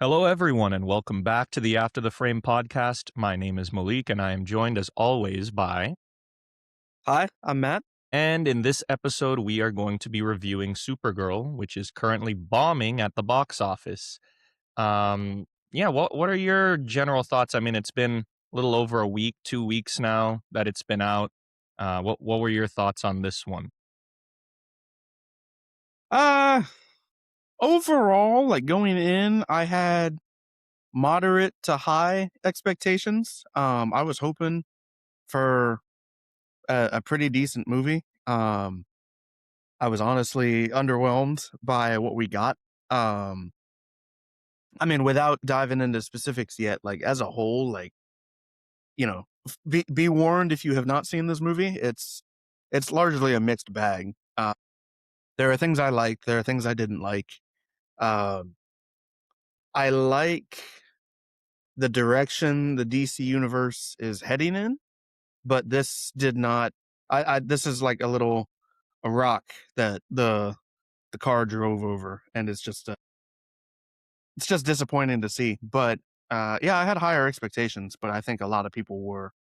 Hello, everyone, and welcome back to the After the Frame podcast. My name is Malik, and I am joined as always by. Hi, I'm Matt. And in this episode, we are going to be reviewing Supergirl, which is currently bombing at the box office. Yeah, what are your general thoughts? I mean, it's been a little over a week, 2 weeks now that it's been out. What were your thoughts on this one? Uh, Overall, like going in, I had moderate to high expectations. I was hoping for a pretty decent movie. I was honestly underwhelmed by what we got. Um, I mean, without diving into specifics yet, like as a whole, like be warned if you have not seen this movie. It's largely a mixed bag. There are things I liked, there are things I didn't like. Um, I like the direction the DC universe is heading in, but this did not. This is like a rock that the car drove over, and it's just disappointing to see. But yeah, I had higher expectations, but I think a lot of people were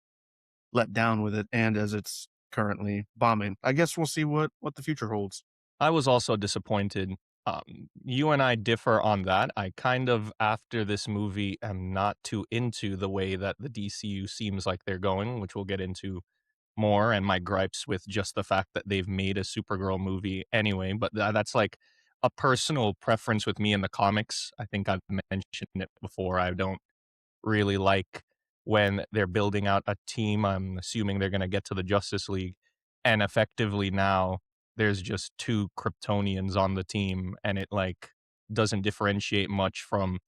let down with it, and as it's currently bombing, I guess we'll see what the future holds. I was also disappointed. You and I differ on that. I kind of, after this movie, am not too into the way that the DCU seems like they're going, which we'll get into more, and my gripes with just the fact that they've made a Supergirl movie anyway. But that's like a personal preference with me in the comics. I think I've mentioned it before. I don't really like when they're building out a team. I'm assuming they're going to get to the Justice League, and effectively now there's just two Kryptonians on the team, and it like doesn't differentiate much from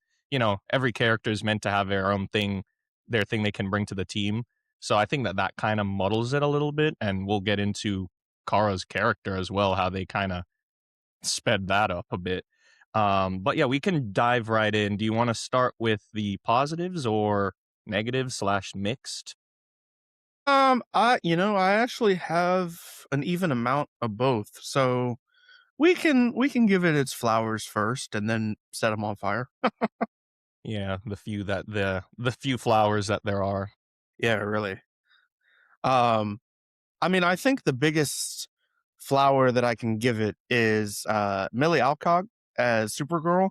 every character is meant to have their own thing, their thing they can bring to the team. So I think that that kind of muddles it a little bit, and we'll get into Kara's character as well, how they kind of sped that up a bit. But yeah, we can dive right in. Do you want to start with the positives or negative slash mixed? I actually have an even amount of both, so we can give it its flowers first, and then set them on fire. Yeah, the few flowers that there are. Yeah, really. Um, I mean, I think the biggest flower that I can give it is Millie Alcock as Supergirl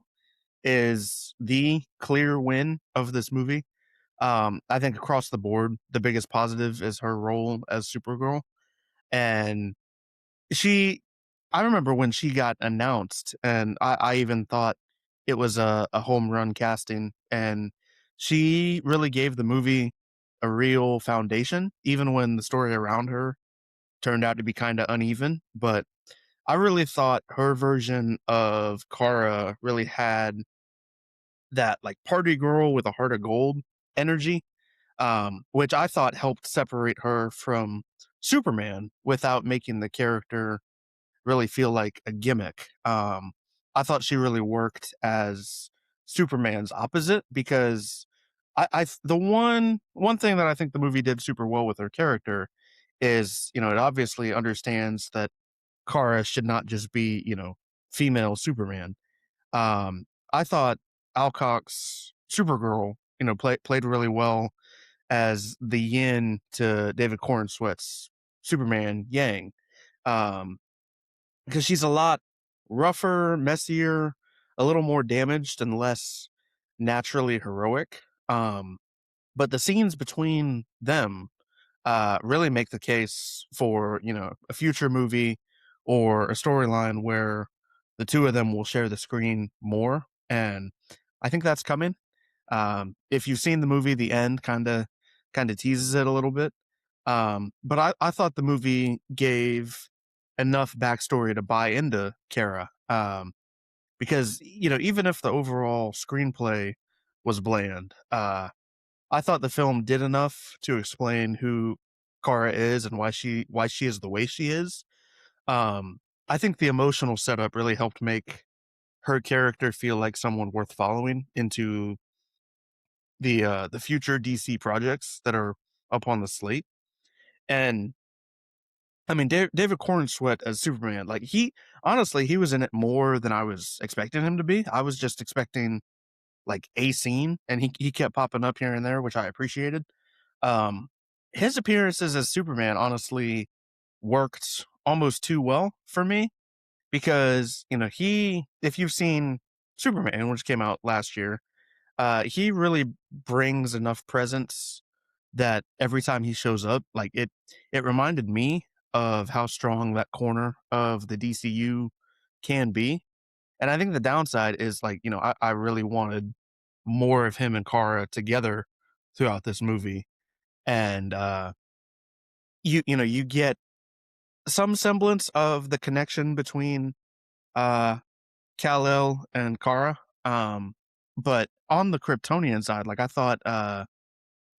is the clear win of this movie. I think across the board, the biggest positive is her role as Supergirl. And she, I remember when she got announced, and I even thought it was a home run casting. And she really gave the movie a real foundation, even when the story around her turned out to be kind of uneven. But I really thought her version of Kara really had that like party girl with a heart of gold energy, which I thought helped separate her from Superman without making the character really feel like a gimmick. I thought she really worked as Superman's opposite because the one thing that I think the movie did super well with her character is, it obviously understands that Kara should not just be, female Superman. I thought Alcock's Supergirl, played really well as the yin to David Corenswet's Superman Yang. Um, because she's a lot rougher, messier, a little more damaged and less naturally heroic. But the scenes between them really make the case for, a future movie or a storyline where the two of them will share the screen more. And I think that's coming. If you've seen the movie, the end kind of teases it a little bit. But I thought the movie gave enough backstory to buy into Kara. Because, even if the overall screenplay was bland, I thought the film did enough to explain who Kara is and why she is the way she is. I think the emotional setup really helped make her character feel like someone worth following into the future DC projects that are up on the slate. And I mean, David Corenswet as Superman, like he honestly he was in it more than I was expecting him to be. I was just expecting like a scene, and he kept popping up here and there, which I appreciated. Um, his appearances as Superman honestly worked almost too well for me because he, if you've seen Superman, which came out last year, he really brings enough presence that every time he shows up, like it reminded me of how strong that corner of the DCU can be. And I think the downside is like, I really wanted more of him and Kara together throughout this movie. And you get some semblance of the connection between uh Kal-El and Kara. But on the Kryptonian side, like I thought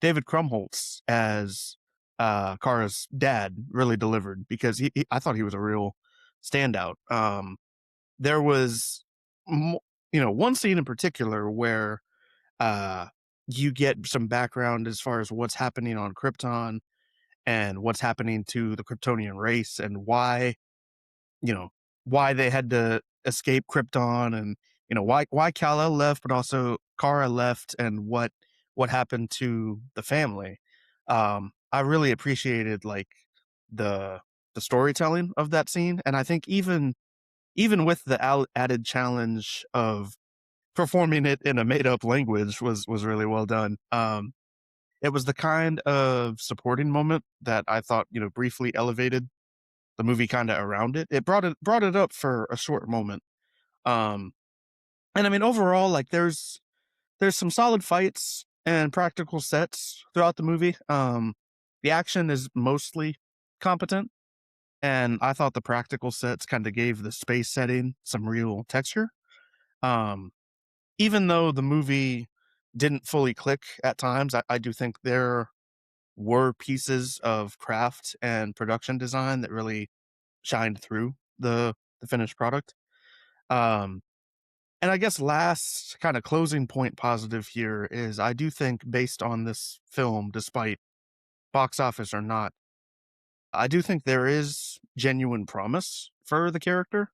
David Krumholtz as Kara's dad really delivered because I thought he was a real standout. There was one scene in particular where uh you get some background as far as what's happening on Krypton and what's happening to the Kryptonian race and you know, why they had to escape Krypton and, why Kal-El left, but also Kara left and what happened to the family. I really appreciated like the the storytelling of that scene. And I think even with the added challenge of performing it in a made up language was really well done. It was the kind of supporting moment that I thought, briefly elevated the movie kind of around it. It brought it up for a short moment. Um, and I mean, overall, like there's some solid fights and practical sets throughout the movie. The action is mostly competent, and I thought the practical sets kind of gave the space setting some real texture. Um, Even though the movie didn't fully click at times, I do think there were pieces of craft and production design that really shined through the finished product. Um, and I guess last kind of closing point positive here is I do think based on this film, despite box office or not, I do think there is genuine promise for the character.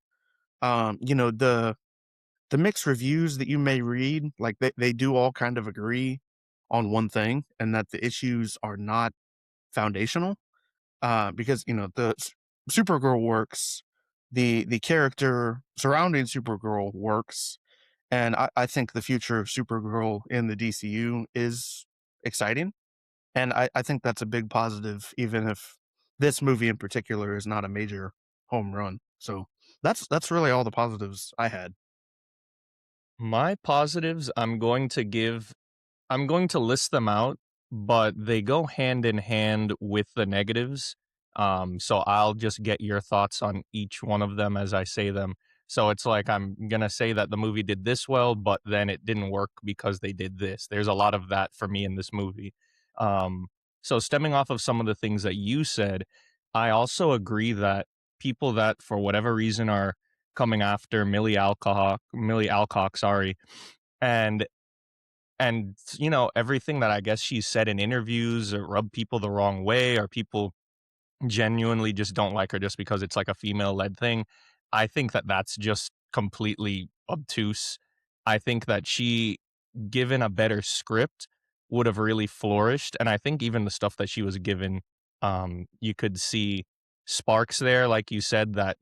The mixed reviews that you may read, like they do all kind of agree on one thing, and that the issues are not foundational. Because Supergirl works, the character surrounding Supergirl works, and I think the future of Supergirl in the DCU is exciting, and I think that's a big positive, even if this movie in particular is not a major home run. So that's really all the positives I had. My positives, I'm going to list them out, but they go hand in hand with the negatives. So I'll just get your thoughts on each one of them as I say them. So it's like I'm gonna say that the movie did this well, but then it didn't work because they did this. There's a lot of that for me in this movie. Um, so stemming off of some of the things that you said, I also agree that people that for whatever reason are coming after Millie Alcock, sorry, and everything that I guess she said in interviews or rubbed people the wrong way, or people genuinely just don't like her just because it's like a female-led thing. I think that that's just completely obtuse. I think that she, given a better script, would have really flourished, and I think even the stuff that she was given, you could see sparks there, like you said, that,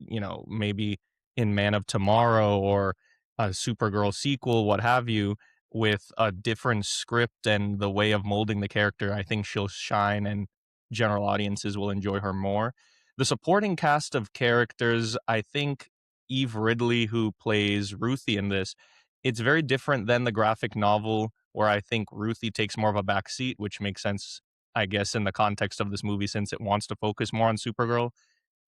maybe in Man of Tomorrow or a Supergirl sequel, what have you, with a different script and the way of molding the character, I think she'll shine and general audiences will enjoy her more. The supporting cast of characters, I think Eve Ridley, who plays Ruthie in this, it's very different than the graphic novel, where I think Ruthie takes more of a backseat, which makes sense, I guess, in the context of this movie since it wants to focus more on Supergirl.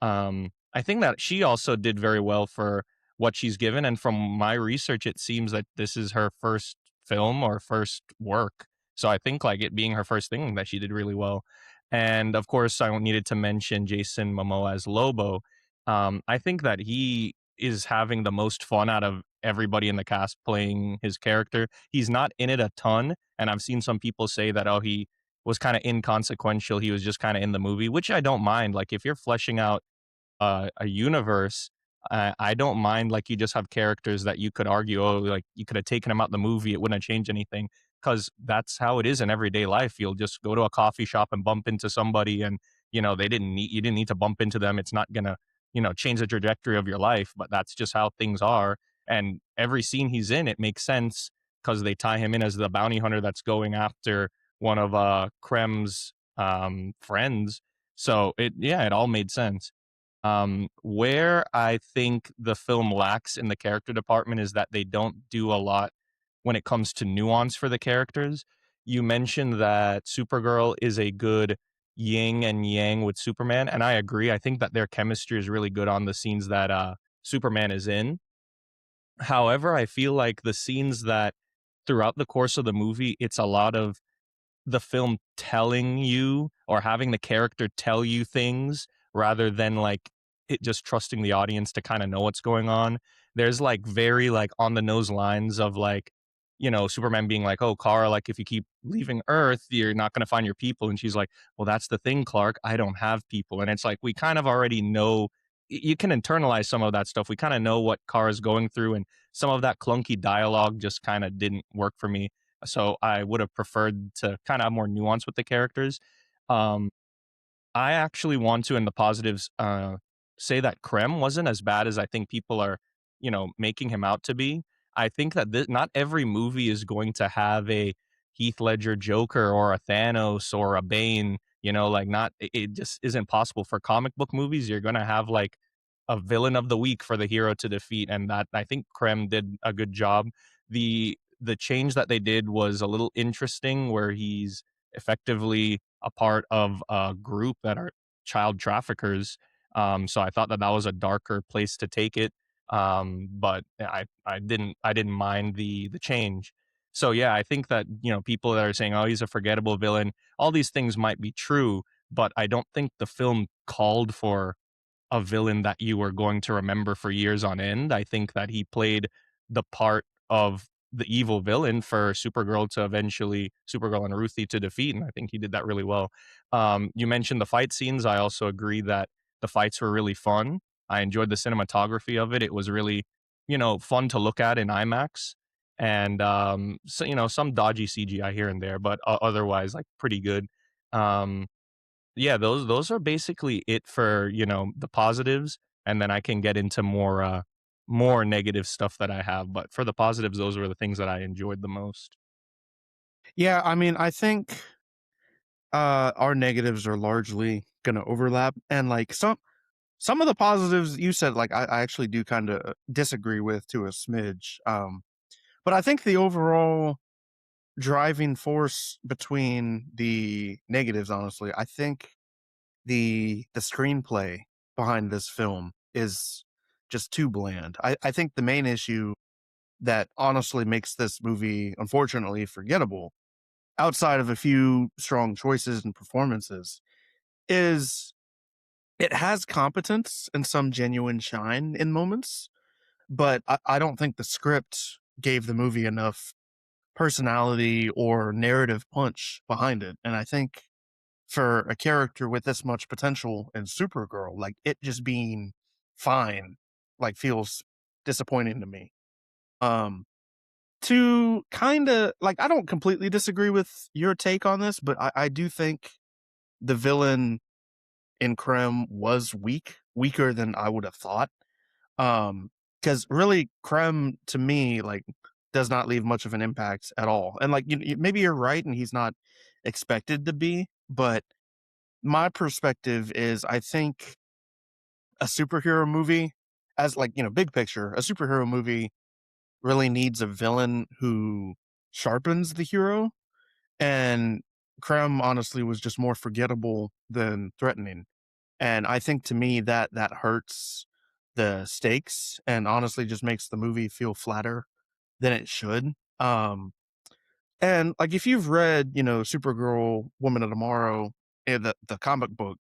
I think that she also did very well for what she's given, and from my research, it seems that this is her first film or first work. So I think like it being her first thing that she did really well. And of course, I needed to mention Jason Momoa as Lobo. I think that he is having the most fun out of everybody in the cast playing his character. He's not in it a ton, and I've seen some people say that, oh, he was kind of inconsequential. He was just kind of in the movie, which I don't mind. Like if you're fleshing out a universe, I don't mind, like, you just have characters that you could argue, "Oh, like, you could have taken him out the movie, it wouldn't have changed anything," because that's how it is in everyday life. You'll just go to a coffee shop and bump into somebody and, they didn't need you didn't need to bump into them. It's not gonna, change the trajectory of your life, but that's just how things are, and every scene he's in, it makes sense because they tie him in as the bounty hunter that's going after one of, Krem's, friends. So it all made sense. Where I think the film lacks in the character department is that they don't do a lot when it comes to nuance for the characters. You mentioned that Supergirl is a good yin and yang with Superman, and I agree. I think that their chemistry is really good on the scenes that Superman is in. However, I feel like the scenes that throughout the course of the movie, it's a lot of the film telling you or having the character tell you things rather than like it just trusting the audience to kind of know what's going on. There's like very like on the nose lines of like, Superman being like, "Oh, Kara, like if you keep leaving Earth, you're not going to find your people." And she's like, "Well, that's the thing, Clark. I don't have people." And it's like we kind of already know you can internalize some of that stuff. We kind of know what Kara's going through, and some of that clunky dialogue just kind of didn't work for me. So I would have preferred to kind of have more nuance with the characters. Um, I actually want to, in the positives, say that Krem wasn't as bad as I think people are, making him out to be. I think that not every movie is going to have a Heath Ledger Joker or a Thanos or a Bane. Like not it just isn't possible for comic book movies. You're going to have like a villain of the week for the hero to defeat, and that I think Krem did a good job. The change that they did was a little interesting, where he's effectively a part of a group that are child traffickers. So I thought that that was a darker place to take it. But I didn't mind the change. So yeah, I think that people that are saying, "Oh, he's a forgettable villain," all these things might be true, but I don't think the film called for a villain that you were going to remember for years on end. I think that he played the part of the evil villain for Supergirl and Ruthie to defeat, and I think he did that really well. You mentioned the fight scenes. I also agree that the fights were really fun. I enjoyed the cinematography of it. It was really, fun to look at in IMAX. And so, some dodgy CGI here and there, but otherwise, like pretty good. Um, yeah, those are basically it for, the positives, and then I can get into more negative stuff that I have, but for the positives, those were the things that I enjoyed the most. Yeah, I mean, I think our negatives are largely gonna overlap, and like some of the positives you said, like I actually do kind of disagree with to a smidge. But I think the overall driving force between the negatives, honestly, I think the screenplay behind this film is just too bland. I think the main issue that honestly makes this movie unfortunately forgettable, outside of a few strong choices and performances, is it has competence and some genuine shine in moments, but I don't think the script gave the movie enough personality or narrative punch behind it. And I think for a character with this much potential in Supergirl, like it just being fine, like feels disappointing to me. Um, to kind of like, I don't completely disagree with your take on this, but I do think the villain in Krem was weaker than I would have thought. Because really, Krem to me, like, does not leave much of an impact at all. And like, maybe you're right, and he's not expected to be, but my perspective is I think a superhero movie, as like, big picture, a superhero movie really needs a villain who sharpens the hero. And Krem honestly was just more forgettable than threatening. And I think to me that hurts the stakes and honestly just makes the movie feel flatter than it should. And like if you've read, Supergirl, Woman of Tomorrow, the comic book,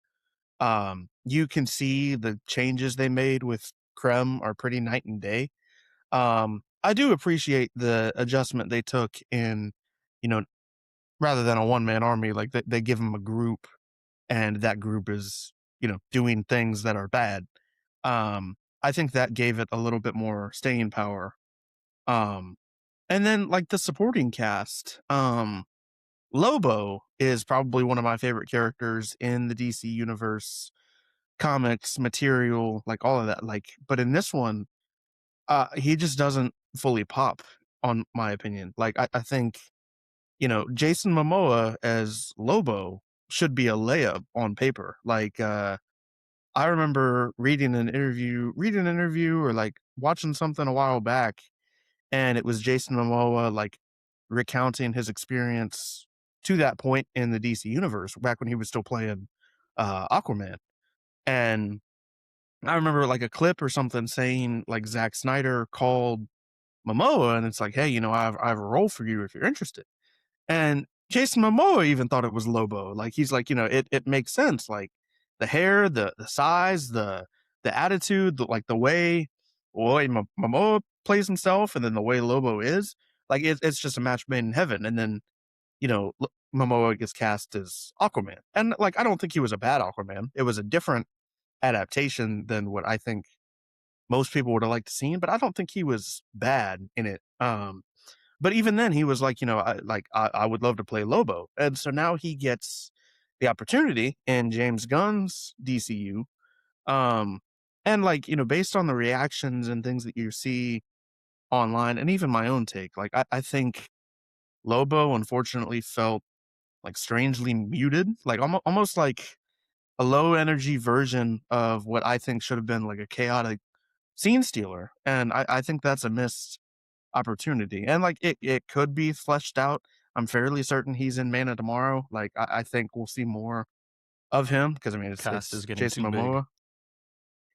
you can see the changes they made with Krem are pretty night and day. I do appreciate the adjustment they took in, you know, rather than a one man army, like they give him a group, and that group is, doing things that are bad. I think that gave it a little bit more staying power. Um, and then like the supporting cast, Lobo is probably one of my favorite characters in the DC universe, comics, material, like all of that. Like, but in this one, he just doesn't fully pop, on my opinion. Like, I think Jason Momoa as Lobo should be a layup on paper. Like, I remember reading an interview or like watching something a while back, and it was Jason Momoa like recounting his experience to that point in the DC universe back when he was still playing Aquaman. And I remember like a clip or something saying like Zack Snyder called Momoa and it's like, hey, I have a role for you if you're interested. And Jason Momoa even thought it was Lobo. Like he's like, it makes sense. Like the hair, the size, the attitude, like the way Momoa plays himself, and then the way Lobo is. Like it's just a match made in heaven. And then Momoa gets cast as Aquaman, and like I don't think he was a bad Aquaman. It was a different adaptation than what I think most people would have liked to see, but I don't think he was bad in it. But even then, he was like, I would love to play Lobo, and so now he gets the opportunity in James Gunn's DCU. Um, and like based on the reactions and things that you see online, and even my own take, like I think Lobo unfortunately felt like strangely muted, like almost like a low energy version of what I think should have been like a chaotic scene stealer, and I think that's a missed opportunity. And like it could be fleshed out. I'm fairly certain he's in Man of Tomorrow. Like I think we'll see more of him because I mean Cast is it's getting Jason too big. Momoa.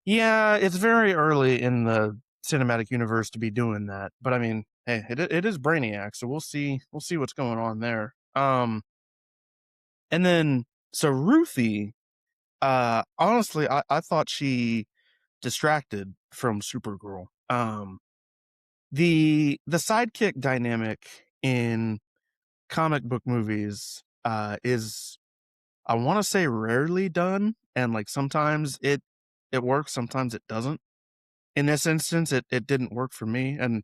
Yeah, it's very early in the cinematic universe to be doing that, but I mean, hey, it is Brainiac, so we'll see what's going on there. And then so Ruthie, honestly, I thought she distracted from Supergirl. The sidekick dynamic in comic book movies is, I want to say, rarely done, and like sometimes it works, sometimes it doesn't. In this instance, it didn't work for me, and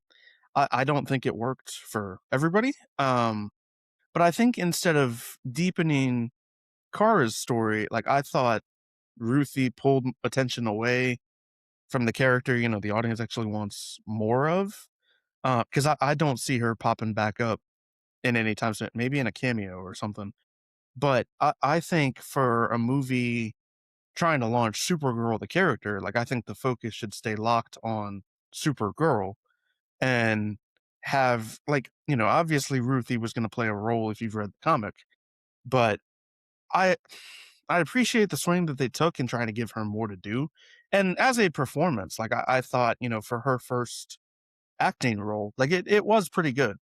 I don't think it worked for everybody. But I think instead of deepening Kara's story, like I thought Ruthie pulled attention away from the character, the audience actually wants more of. Because I don't see her popping back up in any time soon, maybe in a cameo or something. But I think for a movie trying to launch Supergirl, the character, like I think the focus should stay locked on Supergirl and have like, obviously Ruthie was going to play a role if you've read the comic, but I I appreciate the swing that they took in trying to give her more to do. And as a performance, like I thought, for her first acting role, like it was pretty good.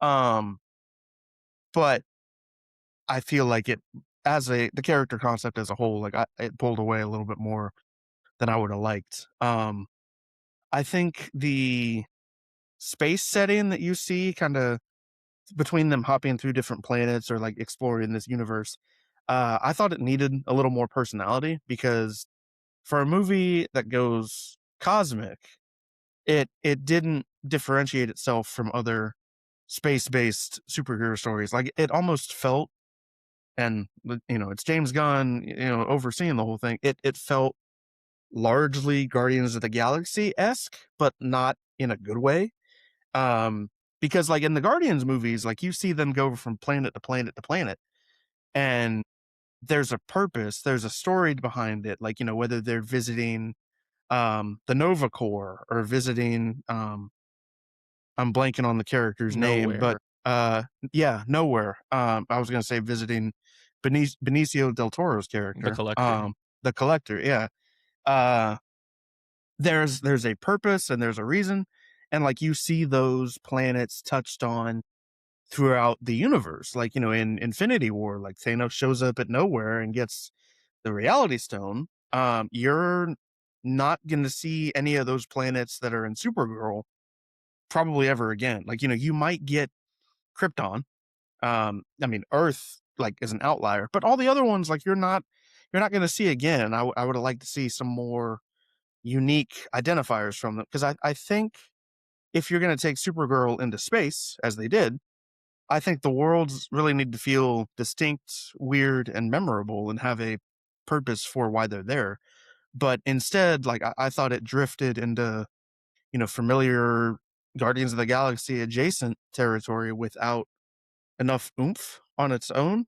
Um, but I feel like the character concept as a whole, like it pulled away a little bit more than I would have liked. I think the space setting that you see kind of between them hopping through different planets or like exploring this universe, I thought it needed a little more personality because for a movie that goes cosmic, it didn't differentiate itself from other space-based superhero stories. Like it almost felt, and it's James Gunn, overseeing the whole thing. It felt largely Guardians of the Galaxy esque, but not in a good way. Um, because like in the Guardians movies, like you see them go from planet to planet to planet, and there's a purpose, there's a story behind it. Like whether they're visiting the Nova Corps or visiting I'm blanking on the character's name, but Nowhere. yeah, nowhere. I was gonna say visiting Benicio del Toro's The character, Collector. the Collector. Yeah, uh, there's a purpose and there's a reason, and like you see those planets touched on throughout the universe. Like in Infinity War, like Thanos shows up at nowhere and gets the Reality Stone. You're not gonna see any of those planets that are in Supergirl probably ever again. Like you might get Krypton. I mean, Earth like is an outlier, but all the other ones like you're not going to see again. I would have liked to see some more, unique identifiers from them. Because I think if you're going to take Supergirl into space, as they did, I think the worlds really need to feel distinct, weird, and memorable and have a purpose for why they're there. But instead, like I thought it drifted into, familiar Guardians of the Galaxy adjacent territory without enough oomph on its own.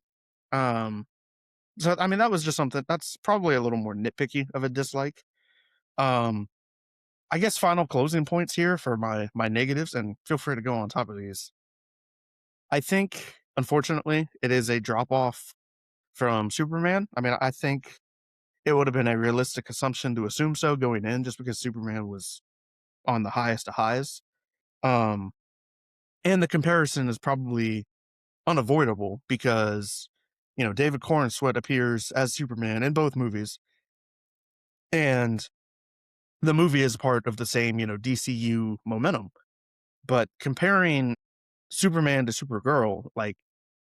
Um, so I mean, that was just something that's probably a little more nitpicky of a dislike. Um, I guess final closing points here for my negatives, and feel free to go on top of these. I think, unfortunately, it is a drop off from Superman. I mean, I think it would have been a realistic assumption to assume so going in, just because Superman was on the highest of highs. Um, and the comparison is probably unavoidable because, David Corenswet appears as Superman in both movies, and the movie is part of the same, DCU momentum. But comparing Superman to Supergirl, like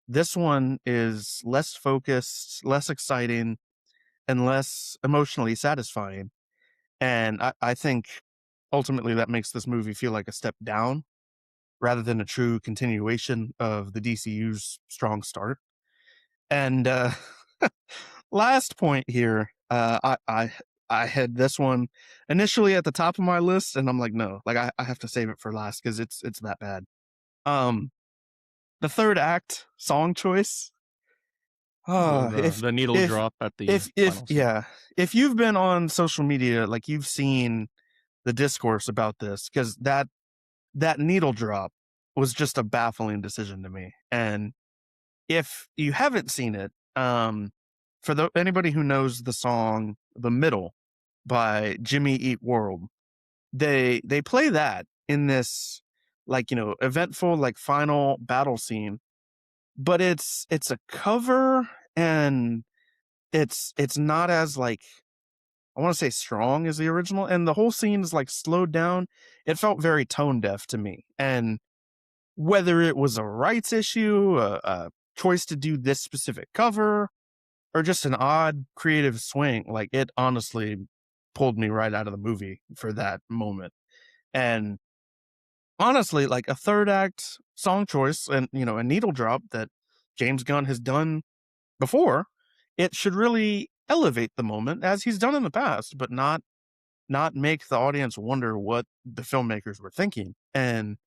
this one is less focused, less exciting, and less emotionally satisfying. And I think ultimately that makes this movie feel like a step down rather than a true continuation of the DCU's strong start. And last point here, I had this one initially at the top of my list, and I'm like, no, like I have to save it for last because it's that bad. Um, the third act song choice. The Uh, the if the needle if drop at the if final scene. yeah, if you've been on social media, like you've seen the discourse about this, because that needle drop was just a baffling decision to me. And if you haven't seen it, for anybody who knows the song "The Middle" by Jimmy Eat World, they play that in this like eventful like final battle scene, but it's a cover and it's not as like I want to say strong as the original, and the whole scene is like slowed down. It felt very tone deaf to me, and whether it was a rights issue, a choice to do this specific cover, or just an odd creative swing, like it honestly pulled me right out of the movie for that moment. And honestly, like a third act song choice and a needle drop that James Gunn has done before, it should really elevate the moment as he's done in the past, but not make the audience wonder what the filmmakers were thinking. And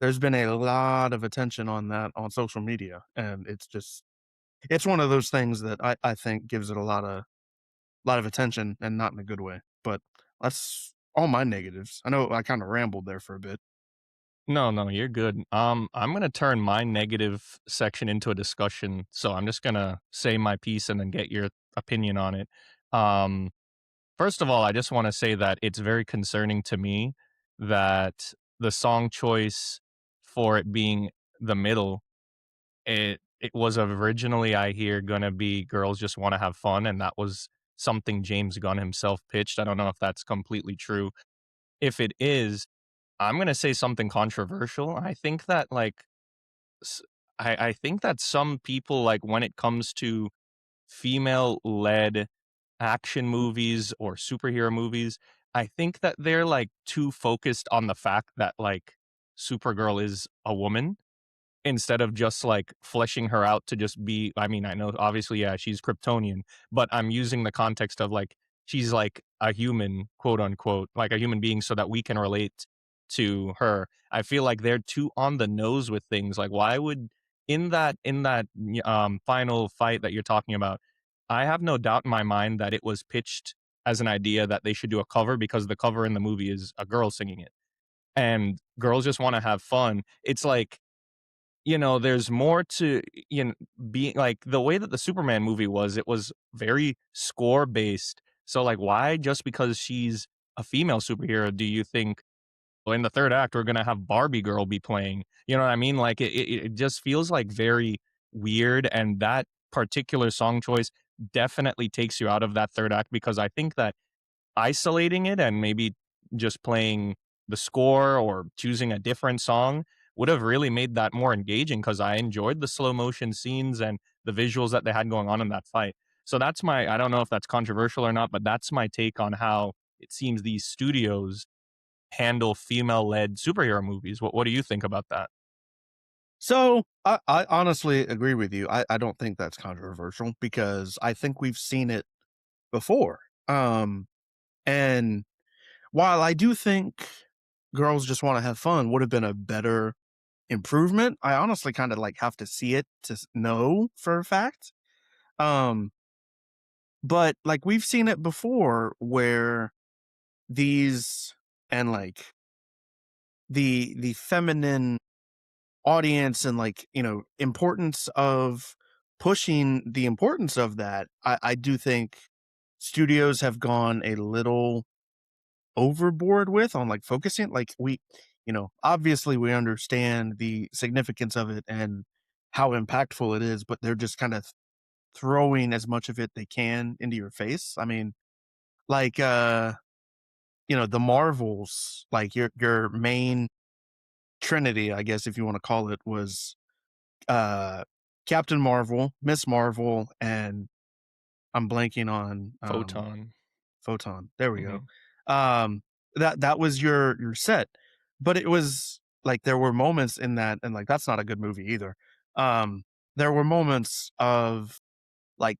there's been a lot of attention on that on social media, and it's one of those things that I think gives it a lot of attention and not in a good way. But that's all my negatives. I know I kind of rambled there for a bit. No, no, you're good. I'm gonna turn my negative section into a discussion, so I'm just gonna say my piece and then get your opinion on it. Um, First of all, I just wanna say that it's very concerning to me that the song choice for it being the middle, it was originally, I hear, gonna be "Girls Just Wanna Have Fun," and that was something James Gunn himself pitched. I don't know if that's completely true. If it is, I'm gonna say something controversial. I think that, like, s I think that some people, like, when it comes to female-led action movies or superhero movies, I think that they're, like, too focused on the fact that, like, Supergirl is a woman instead of just, like, fleshing her out to just be I mean, I know obviously, yeah, she's Kryptonian, but I'm using the context of, like, she's, like, a human, quote, unquote, like, a human being so that we can relate to her. I feel like they're too on the nose with things, like, why would in that final fight that you're talking about, I have no doubt in my mind that it was pitched as an idea that they should do a cover because the cover in the movie is a girl singing it, and girls just wanna have fun. It's like there's more to, being like the way that the Superman movie was, it was very score based. So, like, why just because she's a female superhero do you think, well, in the third act, we're gonna have Barbie girl be playing? You know what I mean? Like, it just feels like very weird. And that particular song choice definitely takes you out of that third act because I think that isolating it and maybe just playing the score or choosing a different song would have really made that more engaging because I enjoyed the slow motion scenes and the visuals that they had going on in that fight. So that's my I don't know if that's controversial or not, but that's my take on how it seems these studios handle female-led superhero movies. What do you think about that? So I honestly agree with you. I don't think that's controversial because I think we've seen it before. And while I do think Girls Just Want to Have Fun would have been a better improvement, I honestly kind of like have to see it to know for a fact. Um, but like we've seen it before where these and like the feminine audience and like, importance of pushing the importance of that. I do think studios have gone a little overboard with on like focusing like obviously we understand the significance of it and how impactful it is, but they're just kind of throwing as much of it they can into your face. I mean, like the Marvels, like your main trinity, I guess if you want to call it, was uh Captain Marvel, Miss Marvel, and I'm blanking on Photon. Photon. There we go. Mhm. Um, that was your set, but it was like there were moments in that, and like that's not a good movie either. Um, there were moments of like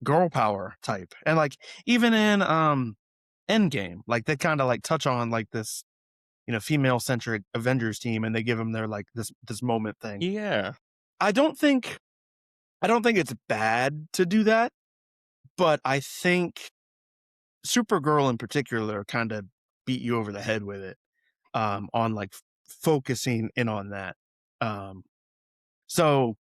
girl power type, and like even in Endgame, like they kind of like touch on like this female centric Avengers team, and they give them their like this moment thing. Yeah. I don't think I don't think it's bad to do that, but I think Supergirl in particular kind of beat you over the head with it, on like focusing in on that. Um, so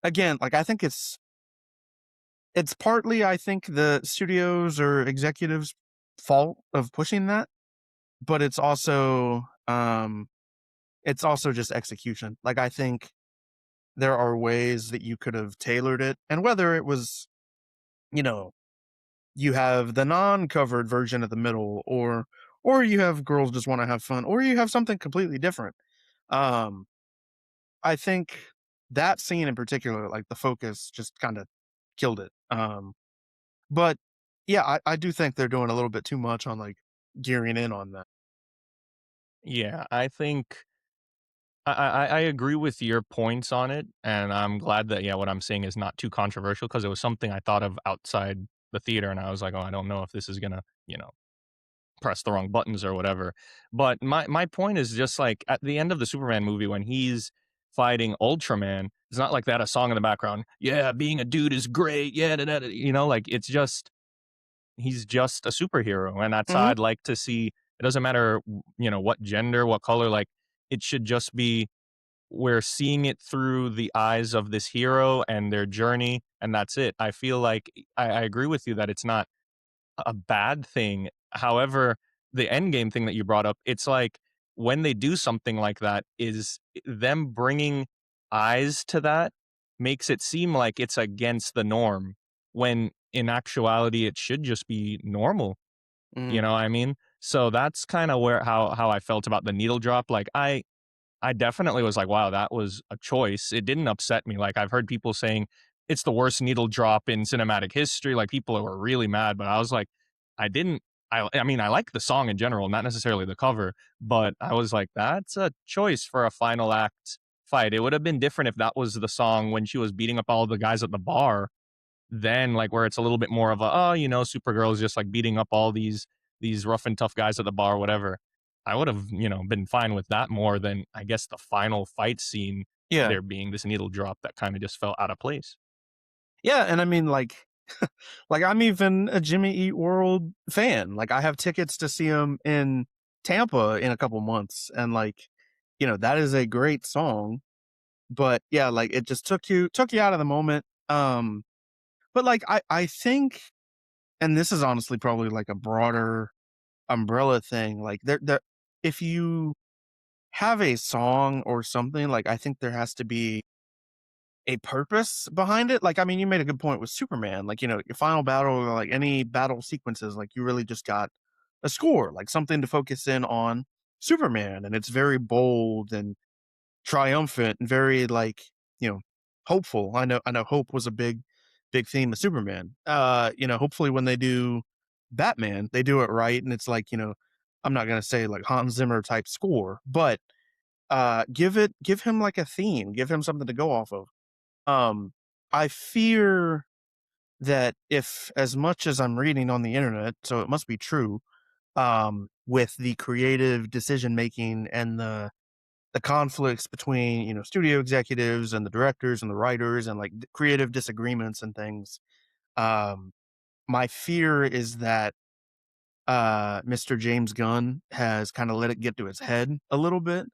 again, like I think it's partly I think the studios or executives' fault of pushing that, but it's also just execution. Like I think there are ways that you could have tailored it, and whether it was you know you have the non-covered version at the middle, or you have Girls Just Want to Have Fun, or you have something completely different. Um, I think that scene in particular, like the focus just kind of killed it. But yeah, I do think they're doing a little bit too much on like gearing in on that. Yeah, I think I agree with your points on it, and I'm glad that, yeah, what I'm saying is not too controversial because it was something I thought of outside the theater, and I was like, "Oh, I don't know if this is gonna, press the wrong buttons or whatever." But my point is just like at the end of the Superman movie when he's fighting Ultraman, it's not like that a song in the background. Yeah, being a dude is great. Yeah, da, da, da," like it's just he's just a superhero, and that's how Hmm. I'd like to see. It doesn't matter, what gender, what color. Like it should just be we're seeing it through the eyes of this hero and their journey, and that's it. I feel like I agree with you that it's not a bad thing. However, the end game thing that you brought up, it's like when they do something like that, is them bringing eyes to that makes it seem like it's against the norm when in actuality it should just be normal. You Hmm. know what I mean? So that's kind of where how I felt about the needle drop. Like I definitely was like, "Wow, that was a choice." It didn't upset me, like, I've heard people saying it's the worst needle drop in cinematic history, like, people were really mad, but I was like, I didn't I mean, I like the song in general, not necessarily the cover, but I was like, "That's a choice for a final act fight." It would have been different if that was the song when she was beating up all the guys at the bar, then, like, where it's a little bit more of a, "Oh, Supergirl is just, like, beating up all these rough and tough guys at the bar," whatever. I would have, been fine with that more than, I guess, the final fight scene, Yeah, there being this needle drop that kinda just felt out of place. yeah, and I mean like I'm even a Jimmy Eat World fan. Like I have tickets to see him in Tampa in a couple months, and like that is a great song. But yeah, like it just took you out of the moment. But like I think, and this is honestly probably like a broader umbrella thing. Like there if you have a song or something, like I think there has to be a purpose behind it. Like I mean, you made a good point with Superman. Like your final battle or like any battle sequences, like you really just got a score, like something to focus in on Superman, and it's very bold and triumphant and very like, you know, hopeful. I know hope was a big theme of Superman. Hopefully when they do Batman, they do it right, and it's like, I'm not gonna say like Hans Zimmer type score, but give him like a theme, give him something to go off of. Um, I fear that if as much as I'm reading on the internet, so it must be true, with the creative decision making and the conflicts between studio executives and the directors and the writers and like creative disagreements and things. Um, my fear is that Mr. James Gunn has kind of let it get to his head a little bit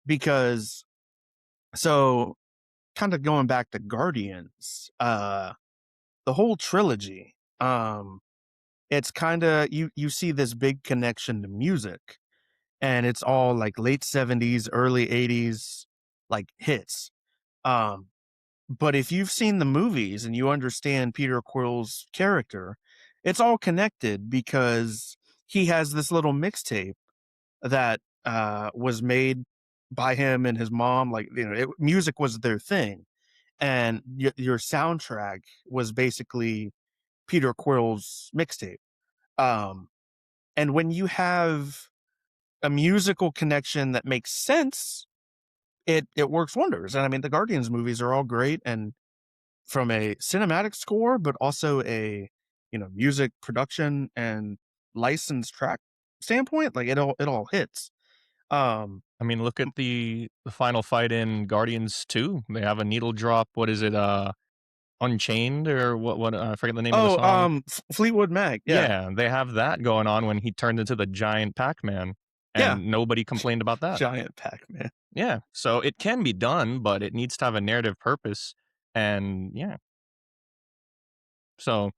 because so kind of going back to Guardians, the whole trilogy, it's kind of you see this big connection to music, and it's all like late 70s, early 80s like hits. Um, but if you've seen the movies and you understand Peter Quill's character, it's all connected because he has this little mixtape that was made by him and his mom. Like, music was their thing, and your soundtrack was basically Peter Quill's mixtape. Um, and when you have a musical connection that makes sense, it works wonders. And I mean, the Guardians movies are all great, and from a cinematic score, but also a music production and licensed track standpoint, like it all hits. Um, I mean, look at the final fight in Guardians 2. They have a needle drop. What is it? Unchained or what? I forget the name of the oh, song. Fleetwood Mac, yeah, Yeah, they have that going on when he turned into the giant Pac-Man, yeah, and nobody complained about that. giant Pac-Man. Yeah, so it can be done, but it needs to have a narrative purpose, and yeah. So,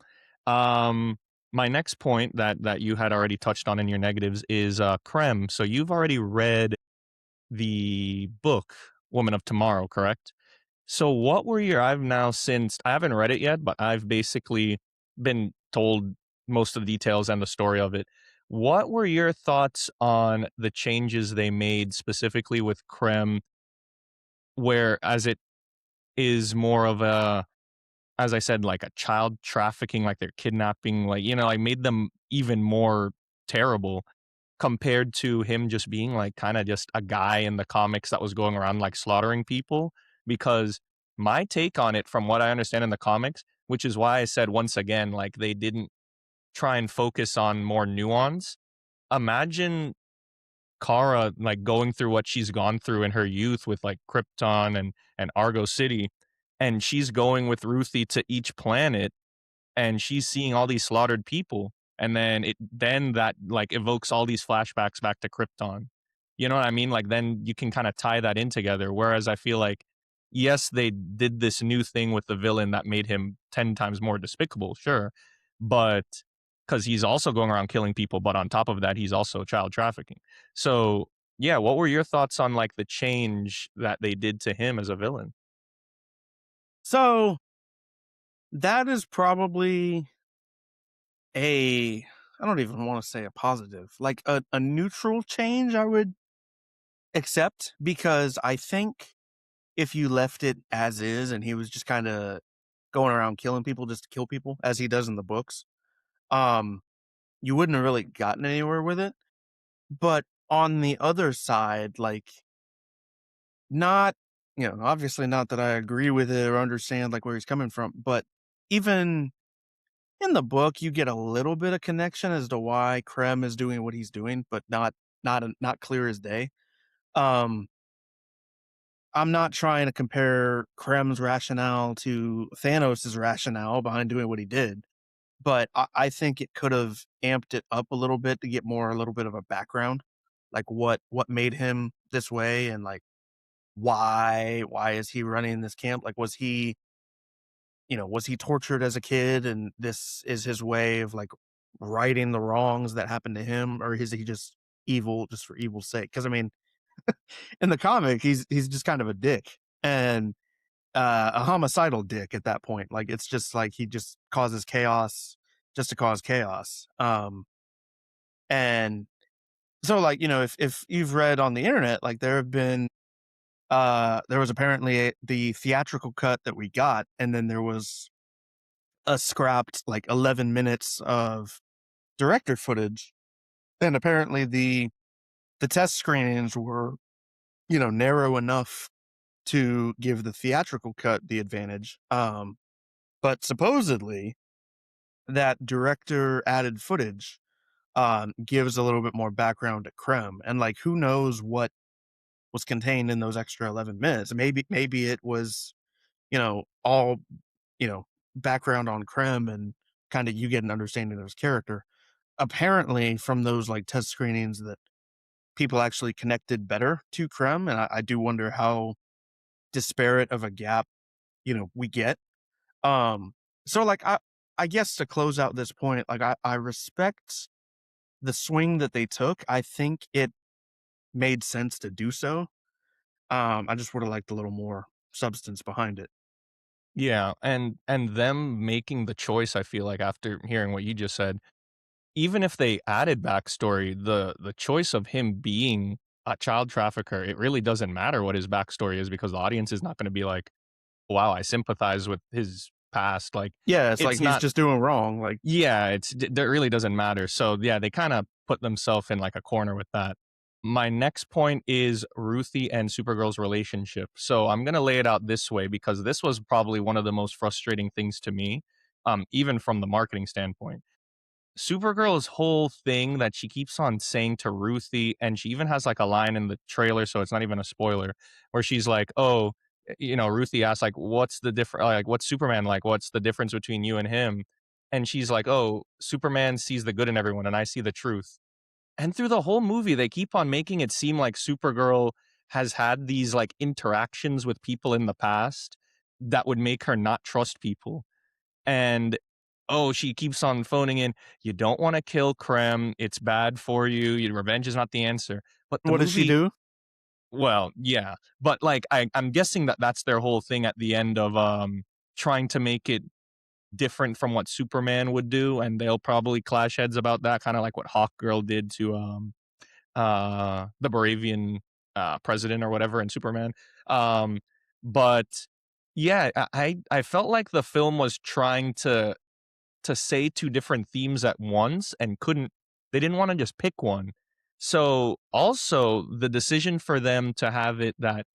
um, my next point that you had already touched on in your negatives is Krem. So you've already read the book Woman of Tomorrow, correct? So what were your I've now since I haven't read it yet, but I've basically been told most of the details and the story of it. What were your thoughts on the changes they made specifically with Krem, where as it is more of a, as I said, like a child trafficking, like they're kidnapping, like, like made them even more terrible compared to him just being like kind of just a guy in the comics that was going around like slaughtering people. Because my take on it, from what I understand in the comics, which is why I said once again, like they didn't try and focus on more nuance. Imagine Kara like going through what she's gone through in her youth with like Krypton and Argo City, and she's going with Ruthie to each planet, and she's seeing all these slaughtered people, and then that like evokes all these flashbacks back to Krypton. You know what I mean? Like then you can kind of tie that in together. Whereas I feel like yes, they did this new thing with the villain that made him 10 times more despicable, sure, but because he's also going around killing people, but on top of that, he's also child trafficking. So yeah, what were your thoughts on like the change that they did to him as a villain? So that is probably a I don't even want to say a positive, like a neutral change I would accept, because I think if you left it as is and he was just kind of going around killing people just to kill people as he does in the books, um you wouldn't have really gotten anywhere with it. But on the other side, like, not, obviously not that I agree with it or understand like where he's coming from, but even in the book, you get a little bit of connection as to why Krem is doing what he's doing, but not clear as day. Um, I'm not trying to compare Krem's rationale to Thanos' rationale behind doing what he did, but I think it could have amped it up a little bit to get a little bit of a background, like what made him this way, and like why is he running this camp? Like, was he tortured as a kid, and this is his way of like righting the wrongs that happened to him, or is he just evil just for evil's sake? Because I mean, in the comic, he's just kind of a dick, and a homicidal dick at that point. Like, it's just like he just causes chaos just to cause chaos. And so like, if you've read on the internet, like there was apparently the theatrical cut that we got, and then there was a scrapped like 11 minutes of director footage, and apparently the test screenings were, narrow enough to give the theatrical cut the advantage. But supposedly that director added footage gives a little bit more background to Krem, and like who knows what was contained in those extra 11 minutes. Maybe it was, all, you know, background on Krem and kind of you get an understanding of his character. Apparently, from those like test screenings, that people actually connected better to Krem, and I do wonder how disparate of a gap we get. Um, so like I guess to close out this point, like I respect the swing that they took. I think it made sense to do so. I just would have liked a little more substance behind it. Yeah, and them making the choice, I feel like after hearing what you just said, even if they added backstory, the choice of him being a child trafficker, it really doesn't matter what his backstory is because the audience is not gonna be like, "Wow, I sympathize with his past," like, Yeah, it's like it's he's not. just doing wrong. Like, Yeah, that really doesn't matter. So, yeah, they kinda put themselves in, like, a corner with that. My next point is Ruthie and Supergirl's relationship. So, I'm gonna lay it out this way because this was probably one of the most frustrating things to me, even from the marketing standpoint. Supergirl's whole thing that she keeps on saying to Ruthie, and she even has like a line in the trailer, so it's not even a spoiler, where she's like, "Oh, Ruthie asks like, what's the difference? Like, what's Superman like? What's the difference between you and him?" And she's like, "Oh, Superman sees the good in everyone, and I see the truth." And through the whole movie, they keep on making it seem like Supergirl has had these like interactions with people in the past that would make her not trust people. And, oh, she keeps on phoning in, "You don't wanna kill Krem, it's bad for you, your revenge is not the answer." But the what does she movie, do? well, yeah, but, like, I'm guessing that that's their whole thing at the end of, trying to make it different from what Superman would do, and they'll probably clash heads about that, kinda like what Hawkgirl did to, the Baravian, president or whatever in Superman. Um, but, yeah, I felt like the film was trying to say 2 different themes at once and couldn't, they didn't wanna just pick one. So, also, the decision for them to have it that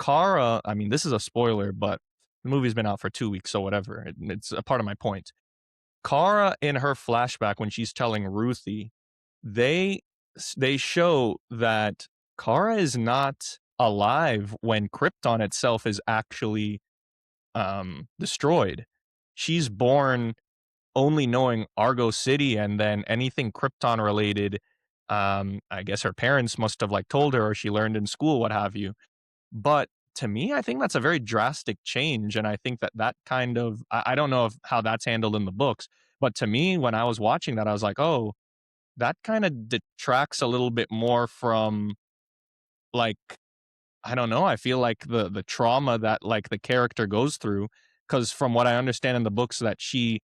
Kara, I mean, this is a spoiler, but the movie's been out for 2 weeks, so whatever, it's a part of my point. Kara in her flashback when she's telling Ruthie, they they show that Kara is not alive when Krypton itself is actually, destroyed. She's born only knowing Argo City and then anything Krypton related, I guess her parents must have, like, told her or she learned in school, what have you. But to me, I think that's a very drastic change, and I think that that kind of I don't know if how that's handled in the books, but to me, when I was watching that, I was like, "Oh, that kinda detracts a little bit more from, like, I don't know, I feel like the trauma that, like, the character goes through, because from what I understand in the books that she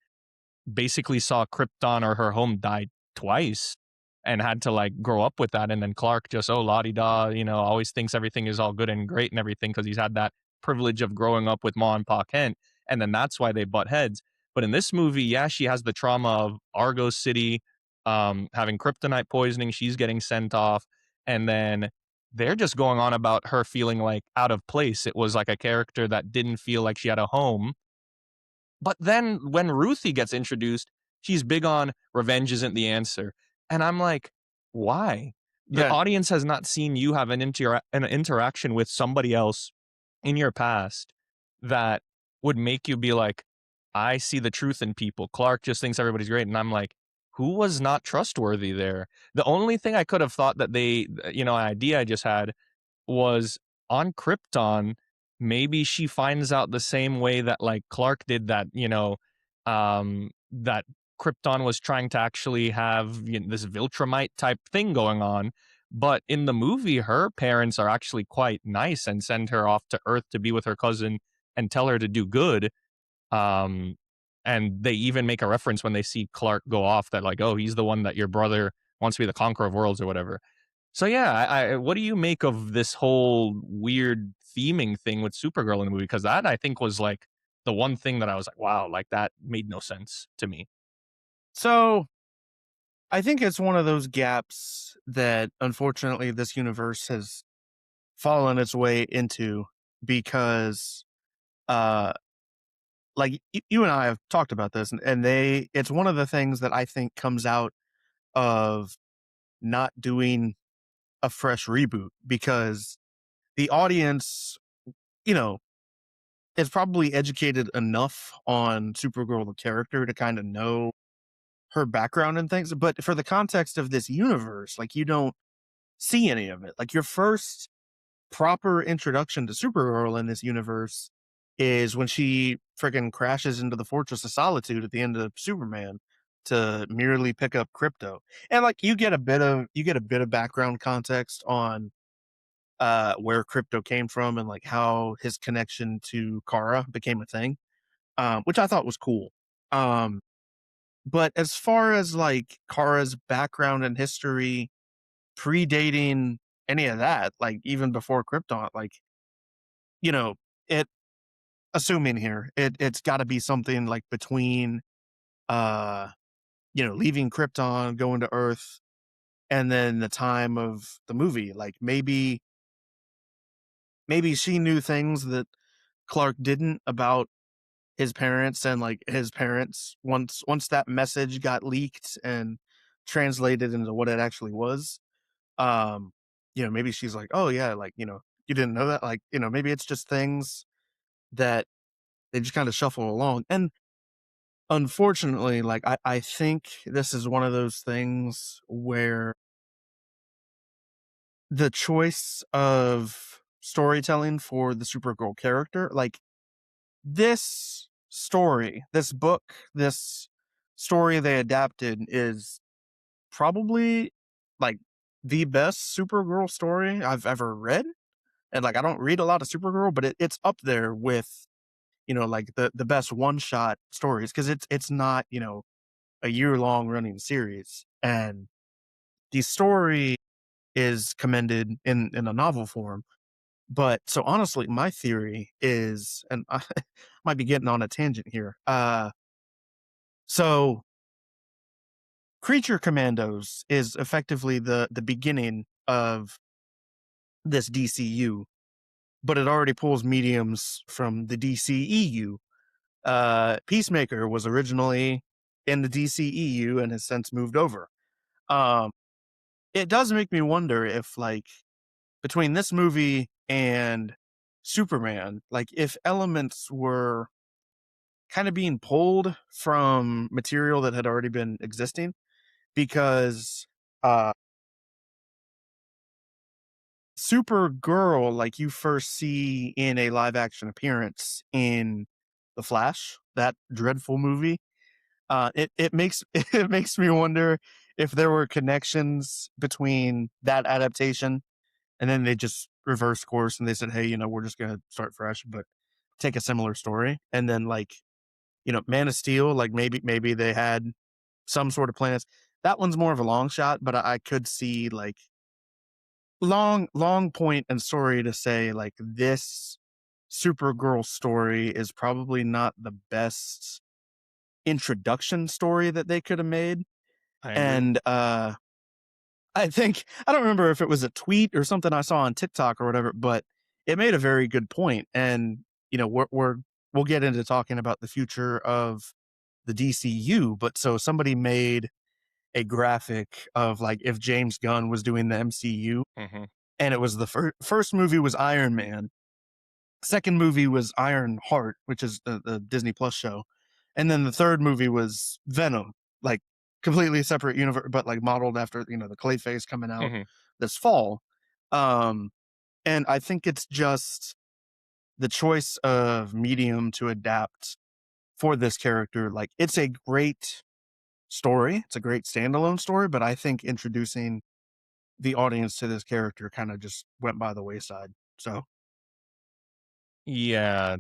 basically saw Krypton or her home die twice and had to like grow up with that. And then Clark just, oh, la di da, always thinks everything is all good and great and everything because he's had that privilege of growing up with Ma and Pa Kent. And then that's why they butt heads. But in this movie, yeah, she has the trauma of Argo City, having kryptonite poisoning. She's getting sent off. And then they're just going on about her feeling like out of place. It was like a character that didn't feel like she had a home, but then when Ruthie gets introduced, she's big on revenge isn't the answer. And I'm like, why? The Yeah, audience has not seen you have an interaction with somebody else in your past that would make you be like, I see the truth in people. Clark just thinks everybody's great. And I'm like, who was not trustworthy there? The only thing I could have thought that an idea I just had was on Krypton, maybe she finds out the same way that like Clark did that, that Krypton was trying to actually have this Viltrumite type thing going on. But in the movie, her parents are actually quite nice and send her off to Earth to be with her cousin and tell her to do good. Um, and they even make a reference when they see Clark go off that like, oh, he's the one that your brother wants to be the conqueror of worlds or whatever. So yeah, what do you make of this whole weird theming thing with Supergirl in the movie? Because that I think was like the one thing that I was like, wow, like that made no sense to me. so I think it's one of those gaps that unfortunately this universe has fallen its way into because uh like you and I have talked about this, and they it's one of the things that I think comes out of not doing a fresh reboot because the audience, you know, is probably educated enough on Supergirl the character to kind of know her background and things. But for the context of this universe, like you don't see any of it. Like your first proper introduction to Supergirl in this universe is when she freaking crashes into the Fortress of Solitude at the end of Superman to merely pick up crypto. And like you get a bit of background context on where crypto came from and like how his connection to Kara became a thing, which I thought was cool. Um, but as far as like Kara's background and history predating any of that, like even before Krypton, like, you know, it assuming here, it's gotta be something like between uh, leaving Krypton, going to Earth, and then the time of the movie. Like maybe she knew things that Clark didn't about his parents and like his parents once that message got leaked and translated into what it actually was. Um, maybe she's like, "Oh yeah, like, you didn't know that?" Like, maybe it's just things that they just kind of shuffle along. And unfortunately, like I think this is one of those things where the choice of storytelling for the Supergirl character, like this book, this story they adapted is probably like the best Supergirl story I've ever read. And like I don't read a lot of Supergirl, but it's up there with, like the best one shot stories because it's not, a year long running series. And the story is commended in a novel form. But so honestly, my theory is, and I might be getting on a tangent here. So Creature Commandos is effectively the beginning of this DCU, but it already pulls mediums from the DCEU. Peacemaker was originally in the DCEU and has since moved over. Um, it does make me wonder if, like, between this movie and Superman, like, if elements were kind of being pulled from material that had already been existing, because uh, Supergirl, like, you first see in a live action appearance in The Flash, that dreadful movie. It makes it makes me wonder if there were connections between that adaptation and then they just reversed course and they said, "Hey, we're just gonna start fresh, but take a similar story." And then like, Man of Steel, like maybe they had some sort of plans. That one's more of a long shot, but I could see like long point and story to say like this Supergirl story is probably not the best introduction story that they could have made. I agree. And I don't remember if it was a tweet or something I saw on TikTok or whatever, but it made a very good point. And we'll get into talking about the future of the DCU, but so somebody made a graphic of like if James Gunn was doing the MCU, Mhm. and it was the first movie was Iron Man, second movie was Iron Heart, which is the Disney Plus show, and then the third movie was Venom, like completely separate universe, but like modeled after the Clayface coming out Mhm. this fall. Um, and I think it's just the choice of medium to adapt for this character. Like it's a great story, it's a great standalone story, but I think introducing the audience to this character kind of just went by the wayside. So, Yeah,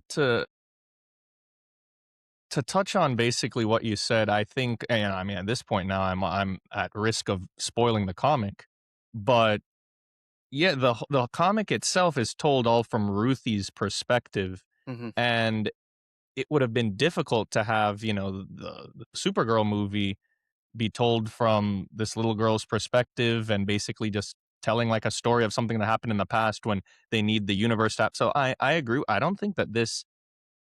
to touch on basically what you said, I think, and I mean, at this point now, I'm at risk of spoiling the comic, but yeah, the comic itself is told all from Ruthie's perspective, mhm. and it would have been difficult to have, the Supergirl movie. be told from this little girl's perspective and basically just telling like a story of something that happened in the past when they need the universe to so I agree. I don't think that this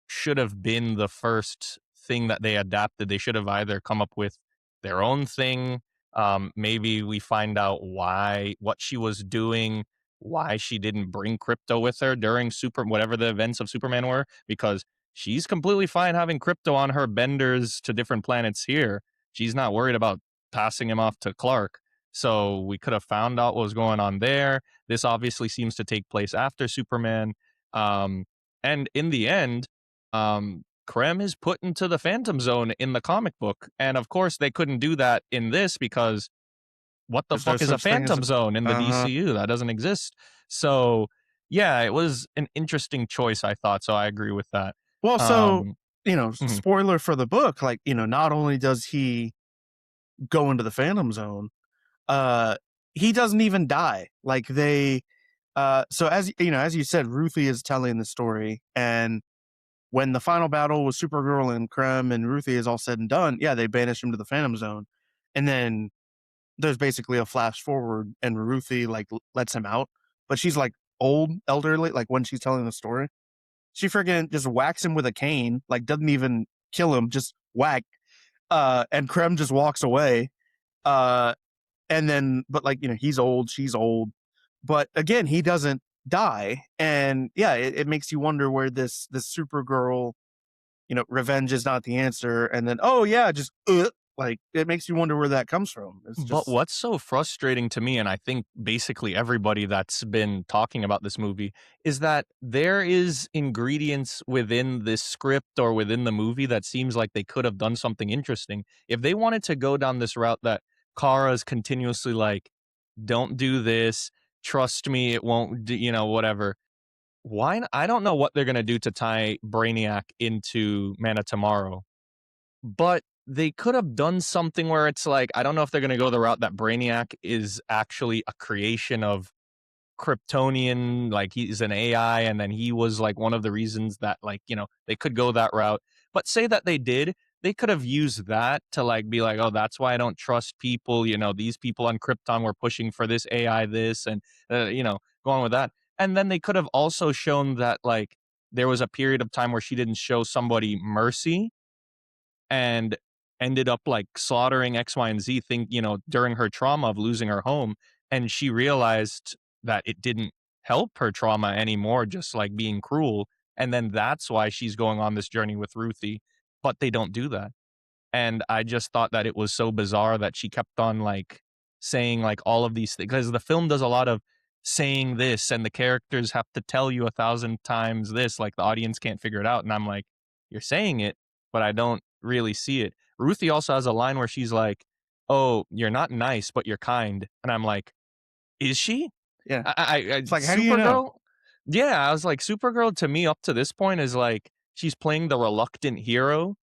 should have been the first thing that they adapted. They should have either come up with their own thing. Maybe we find out what she was doing, why she didn't bring crypto with her during whatever the events of Superman were, because she's completely fine having crypto on her benders to different planets here. She's not worried about passing him off to Clark. So we could have found out what was going on there. This obviously seems to take place after Superman. Um, and in the end, Krem is put into the Phantom Zone in the comic book, and of course they couldn't do that in this because what the There's no fuck is a such thing as Phantom Zone in the uh-huh. DCU? That doesn't exist. So yeah, it was an interesting choice, I thought. So I agree with that. Well, so, Um, mhm. spoiler for the book, like, not only does he go into the Phantom Zone, uh, he doesn't even die. Like so as you said, Ruthie is telling the story, and when the final battle with Supergirl and Krem and Ruthie is all said and done, yeah, they banish him to the Phantom Zone, and then there's basically a flash forward, and Ruthie like lets him out, but she's like old, elderly, like when she's telling the story. She freaking just whacks him with a cane, like doesn't even kill him, just whack. And Krem just walks away. Uh, and then, but like, he's old, she's old. But again, he doesn't die. And yeah, it makes you wonder where this Supergirl, revenge is not the answer. And then, oh yeah, just like it makes you wonder where that comes from. It's But just what's so frustrating to me, and I think basically everybody that's been talking about this movie, is that there is ingredients within this script or within the movie that seems like they could have done something interesting. If they wanted to go down this route that Kara's continuously like, don't do this, trust me, it won't do, whatever. I don't know what they're going to do to tie Brainiac into Man of Tomorrow, but they could have done something where it's like, I don't know if they're gonna go the route that Brainiac is actually a creation of Kryptonian, like he's an AI, and then he was like one of the reasons that like, they could go that route. But say that they did, they could have used that to like be like, oh, that's why I don't trust people. These people on Krypton were pushing for this AI, this, and go on with that. And then they could have also shown that like there was a period of time where she didn't show somebody mercy and ended up like slaughtering X, Y, and Z during her trauma of losing her home. And she realized that it didn't help her trauma anymore, just like being cruel. And then that's why she's going on this journey with Ruthie. But they don't do that. And I just thought that it was so bizarre that she kept on like saying like all of these things because the film does a lot of saying this and the characters have to tell you 1,000 times this, like the audience can't figure it out. And I'm like, you're saying it, but I don't really see it. Ruthie also has a line where she's like, oh, you're not nice, but you're kind. And I'm like, is she? yeah. It's like, how do you know? Supergirl? Yeah, I was like, Supergirl to me up to this point is like she's playing the reluctant hero,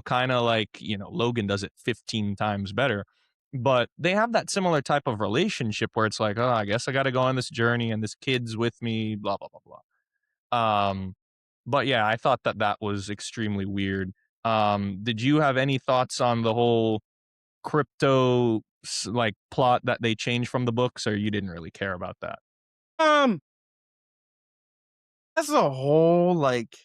kind of like, Logan does it 15 times better. But they have that similar type of relationship where it's like, oh, I guess I got to go on this journey and this kid's with me, blah, blah, blah, blah. But yeah, I thought that that was extremely weird. Did you have any thoughts on the whole crypto like plot that they changed from the books, or you didn't really care about that? Um, as a whole, like,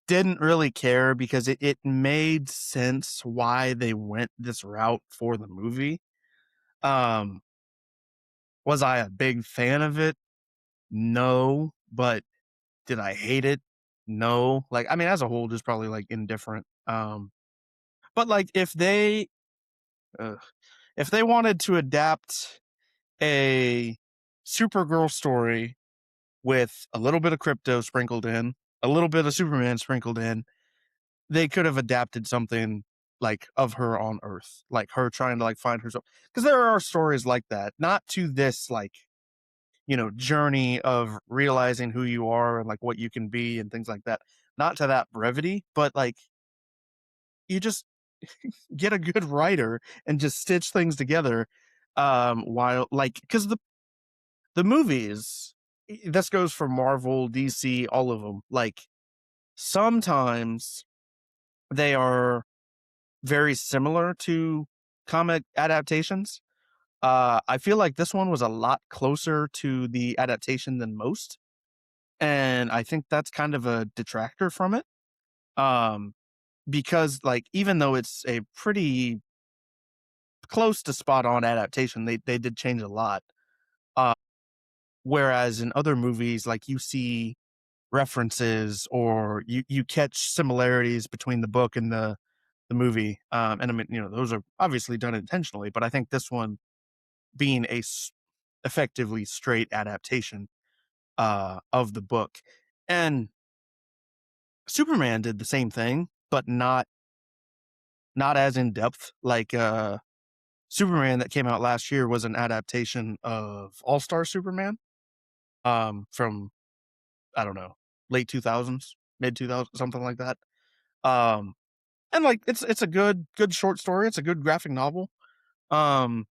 didn't really care because it made sense why they went this route for the movie. Um, was I a big fan of it? No, but did I hate it? No. Like, I mean, as a whole, just probably like indifferent. But like uh, if they wanted to adapt a Supergirl story with a little bit of crypto sprinkled in, a little bit of Superman sprinkled in, they could have adapted something like of her on Earth, like her trying to like find herself. Because there are stories like that, not to this like journey of realizing who you are and like what you can be and things like that. Not to that brevity, but like you just get a good writer and just stitch things together. While like because the movies, this goes for Marvel, DC, all of them. Like sometimes they are very similar to comic adaptations. I feel like this one was a lot closer to the adaptation than most, and I think that's kind of a detractor from it. Um, because like even though it's a pretty close to spot on adaptation, they did change a lot. Uh, Whereas in other movies, like you see references or you catch similarities between the book and the movie. And I mean, those are obviously done intentionally, but I think this one being effectively straight adaptation of the book. And Superman did the same thing, but not as in depth. Like Superman that came out last year was an adaptation of All Star Superman from I don't know, late 2000s, mid 2000s, something like that. Um, and like it's a good short story. It's a good graphic novel. Um,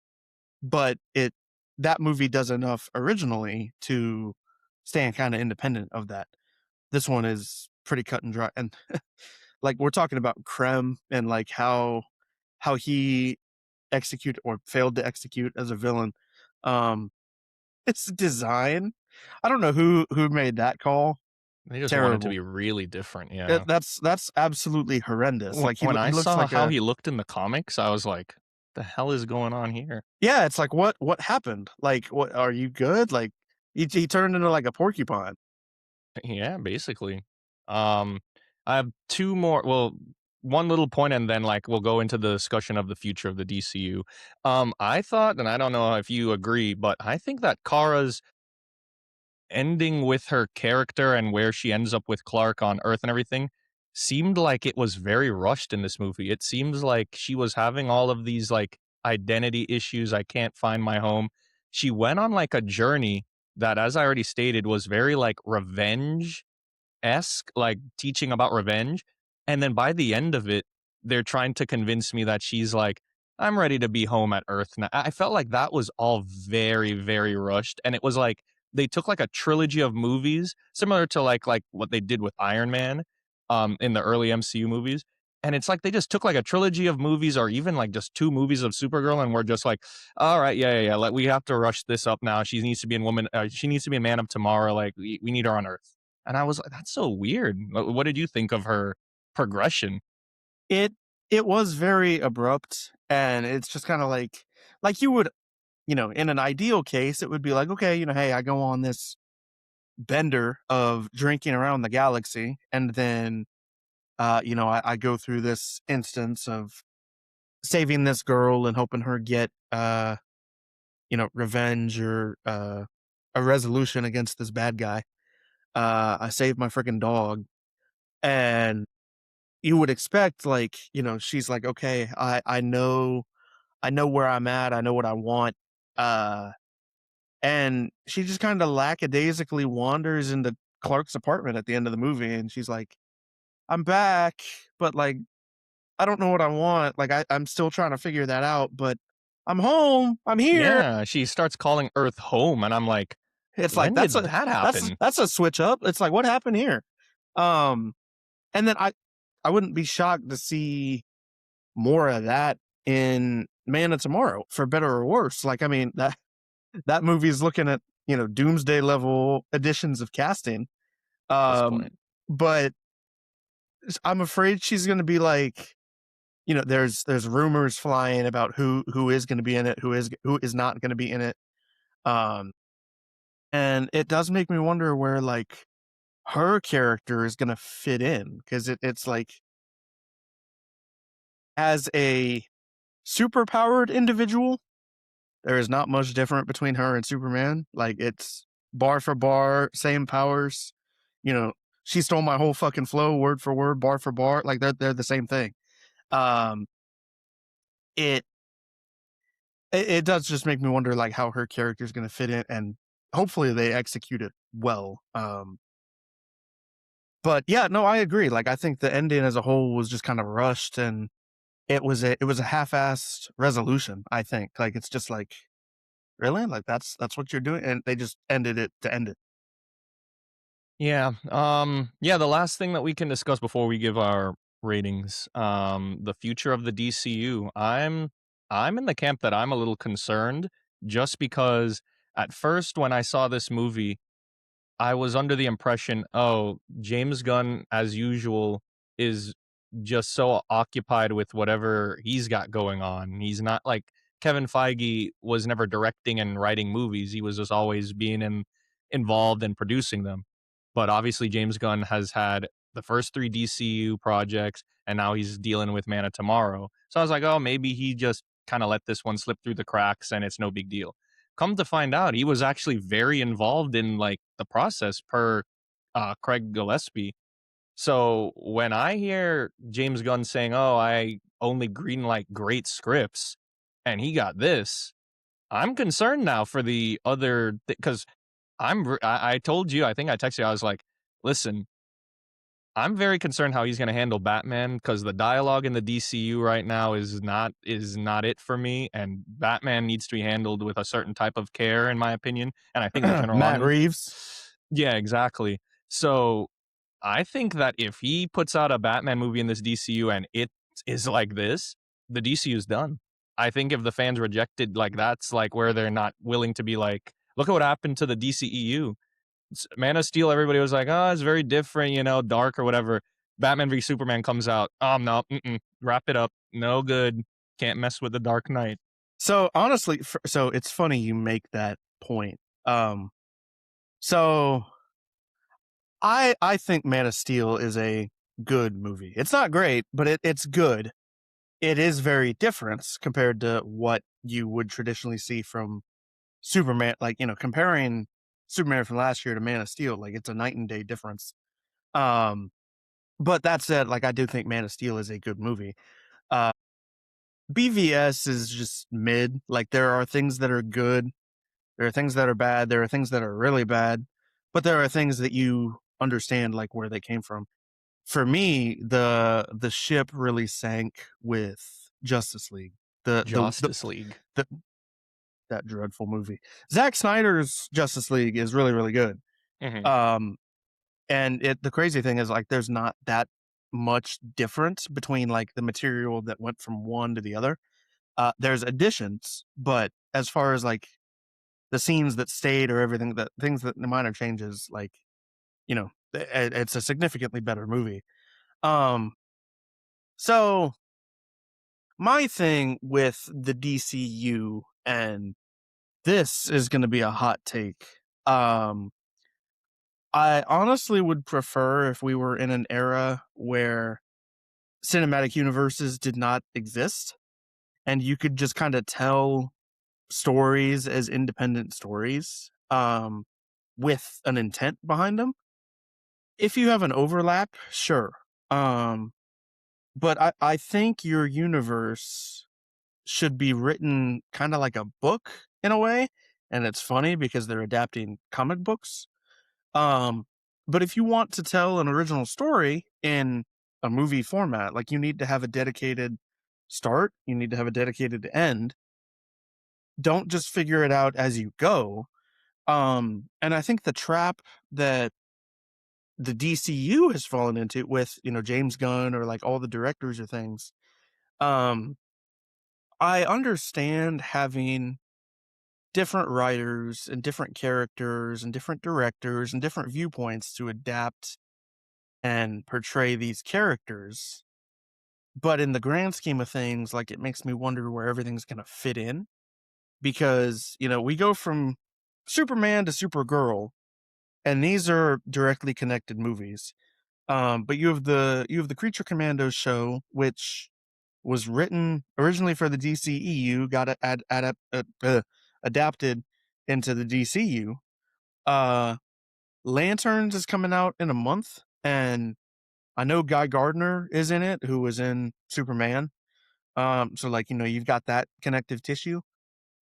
but that movie does enough originally to stand kind of independent of that. This one is pretty cut and dry, and like we're talking about Krem and like how he execute or failed to execute as a villain. Um, it's design. I don't know who made that call. They just wanted to Terrible. be really different, yeah. That's absolutely horrendous. Like When he I looks saw like how a he looked in the comics, I was like, "The hell is going on here?" yeah. It's like what happened? Like what are you good? Like he turned into like a porcupine. Yeah, basically. Um, I have 2 more, well, one little point, and then, like, we'll go into the discussion of the future of the DCU. I thought, and I don't know if you agree, but I think that Kara's ending with her character and where she ends up with Clark on Earth and everything seemed like it was very rushed in this movie. It seems like she was having all of these, like, identity issues, "I can't find my home." She went on, like, a journey that, as I already stated, was very, like, revenge esque, like teaching about revenge. And then by the end of it, they're trying to convince me that she's like, I'm ready to be home at Earth now. I felt like that was all very, very rushed. And it was like they took like a trilogy of movies, similar to like what they did with Iron Man in the early MCU movies. And it's like they just took like a trilogy of movies or even like just 2 movies of Supergirl and we're just like, all right, yeah. Like we have to rush this up now. She needs to be she needs to be a man of tomorrow. Like we need her on Earth. And I was like, "That's so weird." What did you think of her progression? It it was very abrupt, and it's just kind of like you would in an ideal case, it would be like okay, hey, I go on this bender of drinking around the galaxy, and then I go through this instance of saving this girl and helping her get revenge or a resolution against this bad guy. I saved my freaking dog, and you would expect like she's like okay, I know where I'm at, I know what I want, uh and she just kind of lackadaisically wanders into Clark's apartment at the end of the movie, and she's like, I'm back, but like I don't know what I want, like I'm still trying to figure that out, but I'm home, I'm here. Yeah, she starts calling Earth home, and I'm like, It's like "When that's did a that that's happen?" that's a switch up. It's like what happened here? Um and then I wouldn't be shocked to see more of that in Man of Tomorrow, for better or worse. Like, I mean, that movie is looking at, doomsday level additions of casting. At this point. But I'm afraid she's gonna be like, there's rumors flying about who is gonna be in it, who is not gonna be in it. Um, and it does make me wonder where like her character is gonna fit in because it's like as a super powered individual, there is not much different between her and Superman. Like it's bar for bar, same powers. You know, she stole my whole fucking flow, word for word, bar for bar. Like they're the same thing. Um, it it does just make me wonder like how her character is going to fit in, and hopefully they execute it well. But yeah, no, I agree. Like I think the ending as a whole was just kind of rushed, and it was a half-assed resolution. I think like it's just like really like that's what you're doing, and they just ended it to end it. Yeah, yeah, the last thing that we can discuss before we give our ratings. The future of the DCU. I'm in the camp that I'm a little concerned just because at first when I saw this movie, I was under the impression, oh, James Gunn, as usual, is just so occupied with whatever he's got going on. He's not like Kevin Feige was never directing and writing movies. He was just always being involved in producing them. But obviously, James Gunn has had the first three DCU projects, and now he's dealing with Man of Tomorrow. So I was like, oh, maybe he just kind of let this one slip through the cracks and it's no big deal. Come to find out, he was actually very involved in like the process per Craig Gillespie. So when I hear James Gunn saying, "Oh, I only greenlight great scripts," and he got this, I'm concerned now for the other because I told you, I think I texted you, I was like, "Listen, I'm very concerned how he's gonna handle Batman because the dialogue in the DCU right now is not it for me, and Batman needs to be handled with a certain type of care, in my opinion, and I think the general Matt audience." Reeves. Yeah, exactly. So, I think that if he puts out a Batman movie in this DCU and it is like this, the DCU is done. I think if the fans reject it, like, that's, like, where they're not willing to be like, "Look at what happened to the DCEU." Man of Steel, everybody was like, "Oh, it's very different, dark or whatever." Batman v Superman comes out. No, wrap it up. No good. Can't mess with the Dark Knight. So honestly, so it's funny you make that point. Um, so I think Man of Steel is a good movie. It's not great, but it's good. It is very different compared to what you would traditionally see from Superman. Like, comparing Superman from last year to Man of Steel, like it's a night and day difference. Um, but that said, like I do think Man of Steel is a good movie. Uh, BVS is just mid. Like there are things that are good, there are things that are bad, there are things that are really bad, but there are things that you understand like where they came from. For me, the ship really sank with Justice League. Justice League. The that dreadful movie. Zack Snyder's Justice League is really really good. Mhm. Um, and the crazy thing is like there's not that much difference between like the material that went from one to the other. There's additions, but as far as like the scenes that stayed or everything that things that the minor changes, like it's a significantly better movie. Um, so my thing with the DCU, and this is going to be a hot take. Um, I honestly would prefer if we were in an era where cinematic universes did not exist and you could just kind of tell stories as independent stories with an intent behind them. If you have an overlap, sure. Um, but I think your universe should be written kind of like a book in a way. And it's funny because they're adapting comic books. Um, but if you want to tell an original story in a movie format, like you need to have a dedicated start, you need to have a dedicated end. Don't just figure it out as you go. And I think the trap that the DCU has fallen into with, James Gunn or like all the directors or things. Um, I understand having different writers and different characters and different directors and different viewpoints to adapt and portray these characters. But in the grand scheme of things, like it makes me wonder where everything's going to fit in because, we go from Superman to Supergirl, and these are directly connected movies. But you have the Creature Commandos show, which was written originally for the DCEU, got adapted into the DCU. Uh, Lanterns is coming out in a month, and I know Guy Gardner is in it, who was in Superman. So like you've got that connective tissue,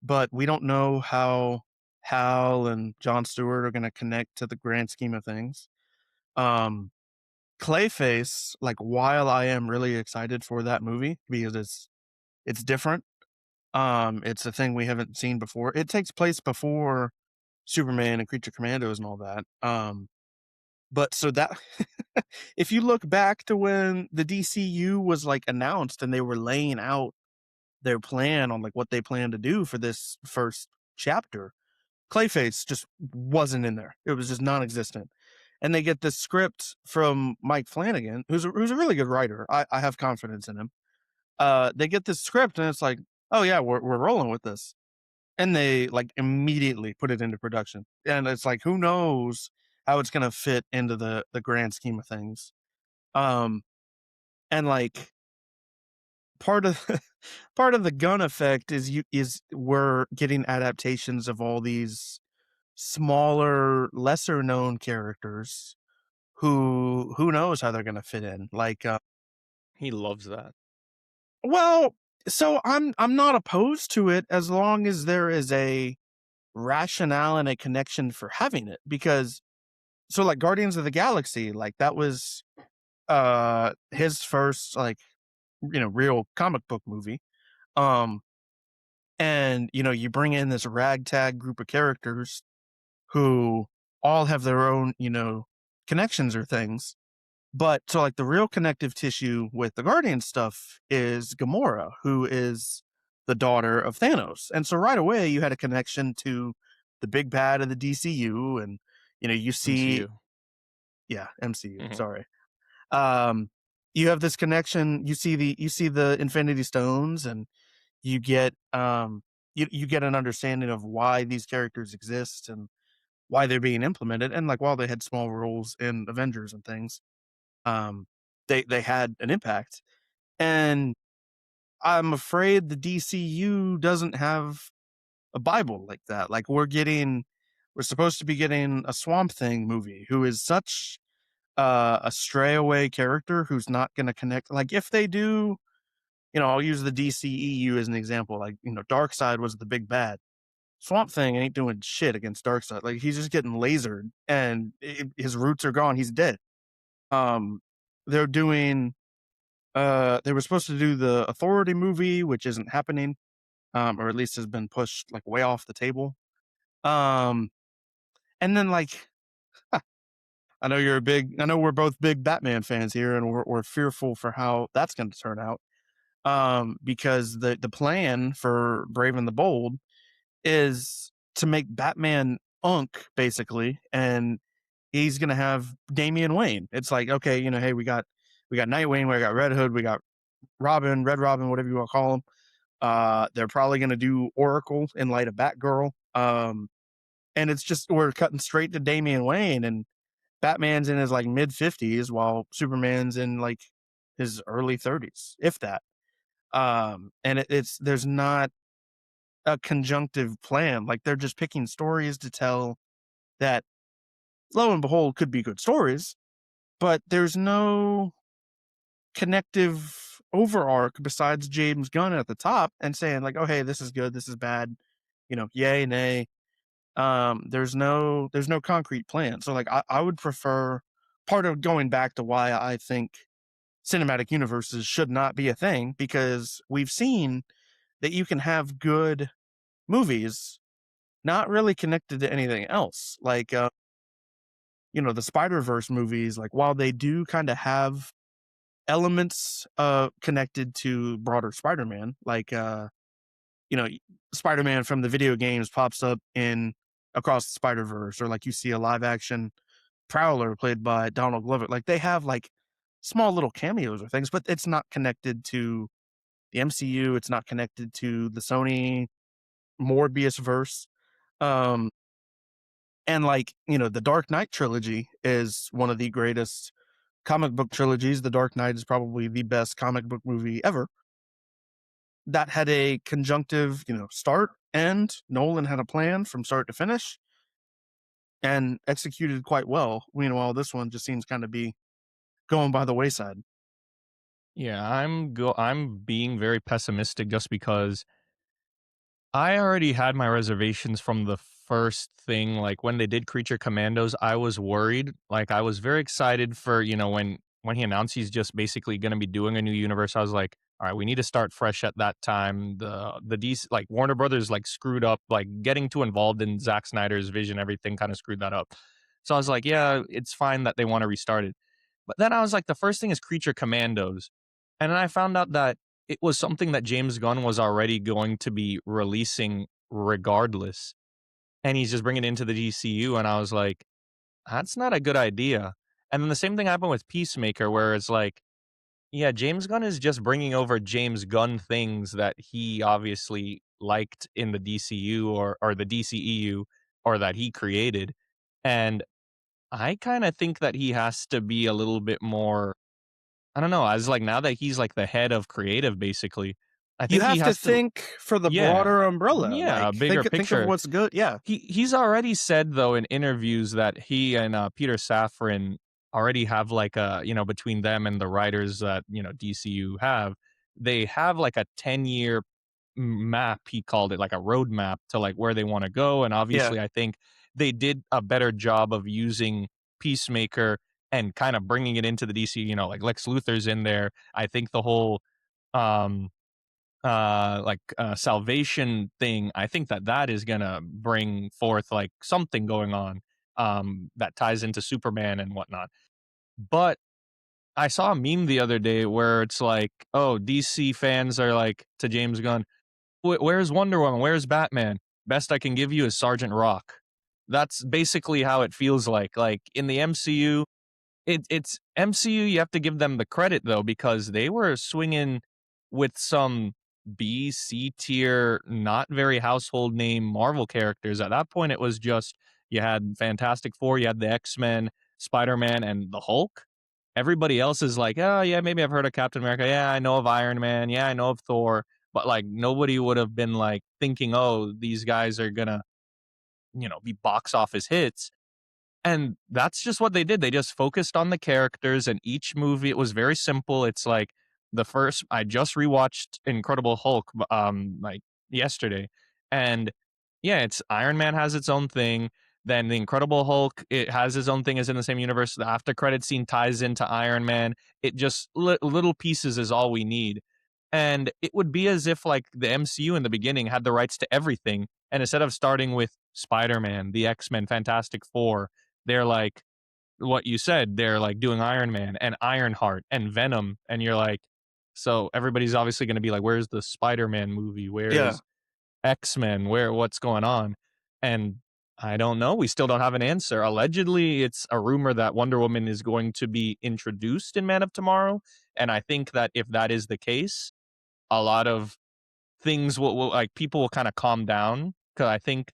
but we don't know how Hal and John Stewart are going to connect to the grand scheme of things. Um, Clayface, like while I am really excited for that movie because it's different. It's a thing we haven't seen before. It takes place before Superman and Creature Commandos and all that. But so that if you look back to when the DCU was like announced and they were laying out their plan on like what they plan to do for this first chapter, Clayface just wasn't in there. It was just non-existent. And they get this script from Mike Flanagan, who's a really good writer. I have confidence in him. They get this script and it's like, oh yeah, we're rolling with this. And they like immediately put it into production. And it's like, who knows how it's gonna fit into the grand scheme of things. Um and like part of part of the gun effect is we're getting adaptations of all these smaller, lesser known characters who knows how they're gonna fit in. Like He loves that. well, so I'm not opposed to it as long as there is a rationale and a connection for having it. Because so like Guardians of the Galaxy, like that was his first like real comic book movie. Um and you bring in this ragtag group of characters who all have their own, connections or things. But so like the real connective tissue with the Guardian stuff is Gamora, who is the daughter of Thanos. And so right away you had a connection to the big bad of the DCU and you see MCU. yeah, MCU, Mhm. sorry. Um you have this connection, you see the Infinity Stones and you get you get an understanding of why these characters exist and why they're being implemented. And like while they had small roles in Avengers and things, um, they had an impact. And I'm afraid the DCU doesn't have a Bible like that. Like we're supposed to be getting a Swamp Thing movie who is such a stray away character who's not going to connect. Like if they do, I'll use the DCEU as an example. Like, Darkseid was the big bad. Swamp Thing ain't doing shit against Darkseid. Like he's just getting lasered and his roots are gone. He's dead. Um, they're doing they were supposed to do the Authority movie, which isn't happening, or at least has been pushed like way off the table. Um, and then like I know we're both big Batman fans here, and we're fearful for how that's going to turn out. Because the plan for Brave and the Bold is to make Batman Unk basically, and he's gonna have Damian Wayne. It's like, okay, hey, we got Nightwing, we got Red Hood, we got Robin, Red Robin, whatever you want to call him. They're probably gonna do Oracle in light of Batgirl. And it's just we're cutting straight to Damian Wayne, and Batman's in his like mid 50s, while Superman's in like his early 30s, if that. And it's there's not a conjunctive plan. Like they're just picking stories to tell that, lo and behold, could be good stories, but there's no connective overarch besides James Gunn at the top and saying like, oh hey, this is good, this is bad, yay, nay. There's no concrete plan. So like I would prefer part of going back to why I think cinematic universes should not be a thing, because we've seen that you can have good movies not really connected to anything else. Like the Spider-Verse movies, like while they do kind of have elements connected to broader Spider-Man, like you know Spider-Man from the video games pops up in Across the Spider-Verse, or like you see a live action Prowler played by Donald Glover. Like they have like small little cameos or things, but it's not connected to the MCU, it's not connected to the Sony Morbius verse. um and like the Dark Knight trilogy is one of the greatest comic book trilogies. The Dark Knight is probably the best comic book movie ever. That had a conjunctive, start, end. Nolan had a plan from start to finish and executed quite well. Meanwhile, this one just seems kind of be going by the wayside. Yeah, I'm being very pessimistic just because I already had my reservations from the first thing. Like when they did Creature Commandos, I was worried. Like I was very excited for, when he announced he's just basically going to be doing a new universe. I was like, all right, we need to start fresh at that time. The DC, like Warner Brothers like screwed up, like getting too involved in Zack Snyder's vision, everything kind of screwed that up. So I was like, yeah, it's fine that they want to restart it. But then I was like, the first thing is Creature Commandos. And then I found out that it was something that James Gunn was already going to be releasing regardless. And he's just bringing it into the DCU. And I was like, that's not a good idea. And then the same thing happened with Peacemaker, where it's like, yeah, James Gunn is just bringing over James Gunn things that he obviously liked in the DCU or the DCEU or that he created. And I kind of think that he has to be a little bit more, I don't know, as like now that he's like the head of creative basically, I You think he have to has to, think for the yeah. broader umbrella. Yeah, a Like bigger think of picture. what's good. Yeah. He's already said though in interviews that he and Peter Safran already have like a, between them and the writers that DCU have, they have like a 10-year map. He called it like a roadmap to like where they want to go, and Yeah. obviously I think they did a better job of using Peacemaker and kind of bringing it into the DC. Like Lex Luthor's in there. I think the whole um salvation thing, I think that is gonna bring forth like something going on that ties into Superman and whatnot. But I saw a meme the other day where it's like, oh, DC fans are like to James Gunn, Where's Wonder Woman, where's Batman, best I can give you is Sergeant Rock." That's basically how it feels like in the MCU. It's MCU, you have to give them the credit though, because they were swinging with some B, C tier, not very household name Marvel characters. At that point, it was just you had Fantastic Four, you had the X-Men, Spider-Man, and the Hulk. Everybody else is like, oh yeah, maybe I've heard of Captain America. Yeah, I know of Iron Man. Yeah, I know of Thor. But like nobody would have been like thinking, oh, these guys are gonna, be box office hits. And that's just what they did. They just focused on the characters, and each movie, it was very simple. It's like the first I just rewatched Incredible Hulk like yesterday. And yeah, it's Iron Man has its own thing. Then the Incredible Hulk, it has its own thing, is in the same universe. The after credit scene ties into Iron Man. It just little pieces is all we need. And it would be as if like the MCU in the beginning had the rights to everything. And instead of starting with Spider-Man, the X-Men, Fantastic Four, they're like what you said, they're like doing Iron Man and Ironheart and Venom, and you're like, so everybody's obviously going to be like, where's the Spider-Man movie? Yeah. Where's X-Men? What's going on? And I don't know. We still don't have an answer. Allegedly, it's a rumor that Wonder Woman is going to be introduced in Man of Tomorrow, and I think that if that is the case, a lot of things will like people will kind of calm down because I think